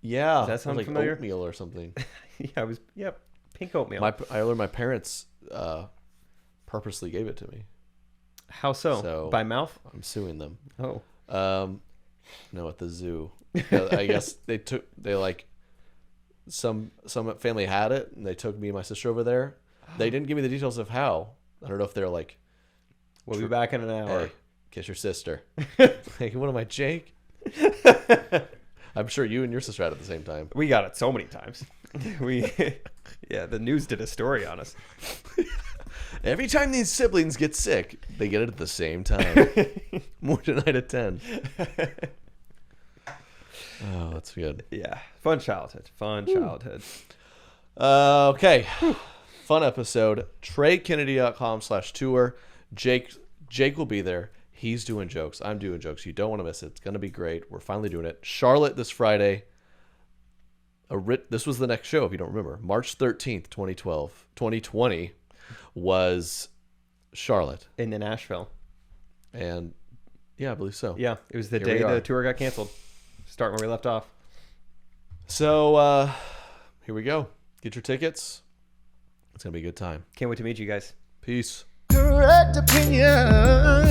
Yeah. Does that sound like familiar? Oatmeal or something. Pink oatmeal. I learned my parents purposely gave it to me. How so? By mouth? I'm suing them. Oh. No, at the zoo. I guess some family had it and they took me and my sister over there. They didn't give me the details of how. I don't know if they're like, We'll be back in an hour. hey, kiss your sister. Hey, what am I, Jake? I'm sure you and your sister had it at the same time. We got it so many times. The news did a story on us. Every time these siblings get sick, they get it at the same time. More than 9 out of 10. Oh, that's good. Yeah. Fun childhood. Okay. Fun episode. TreyKennedy.com/tour. Jake will be there. He's doing jokes. I'm doing jokes. You don't want to miss it. It's going to be great. We're finally doing it. Charlotte this Friday. This was the next show, if you don't remember. March 13th, 2020 was Charlotte. In Nashville. And yeah, I believe so. Yeah. It was the Here day we are. the tour got canceled. Starting where we left off. So here we go. Get your tickets. It's going to be a good time. Can't wait to meet you guys. Peace. Correct opinion.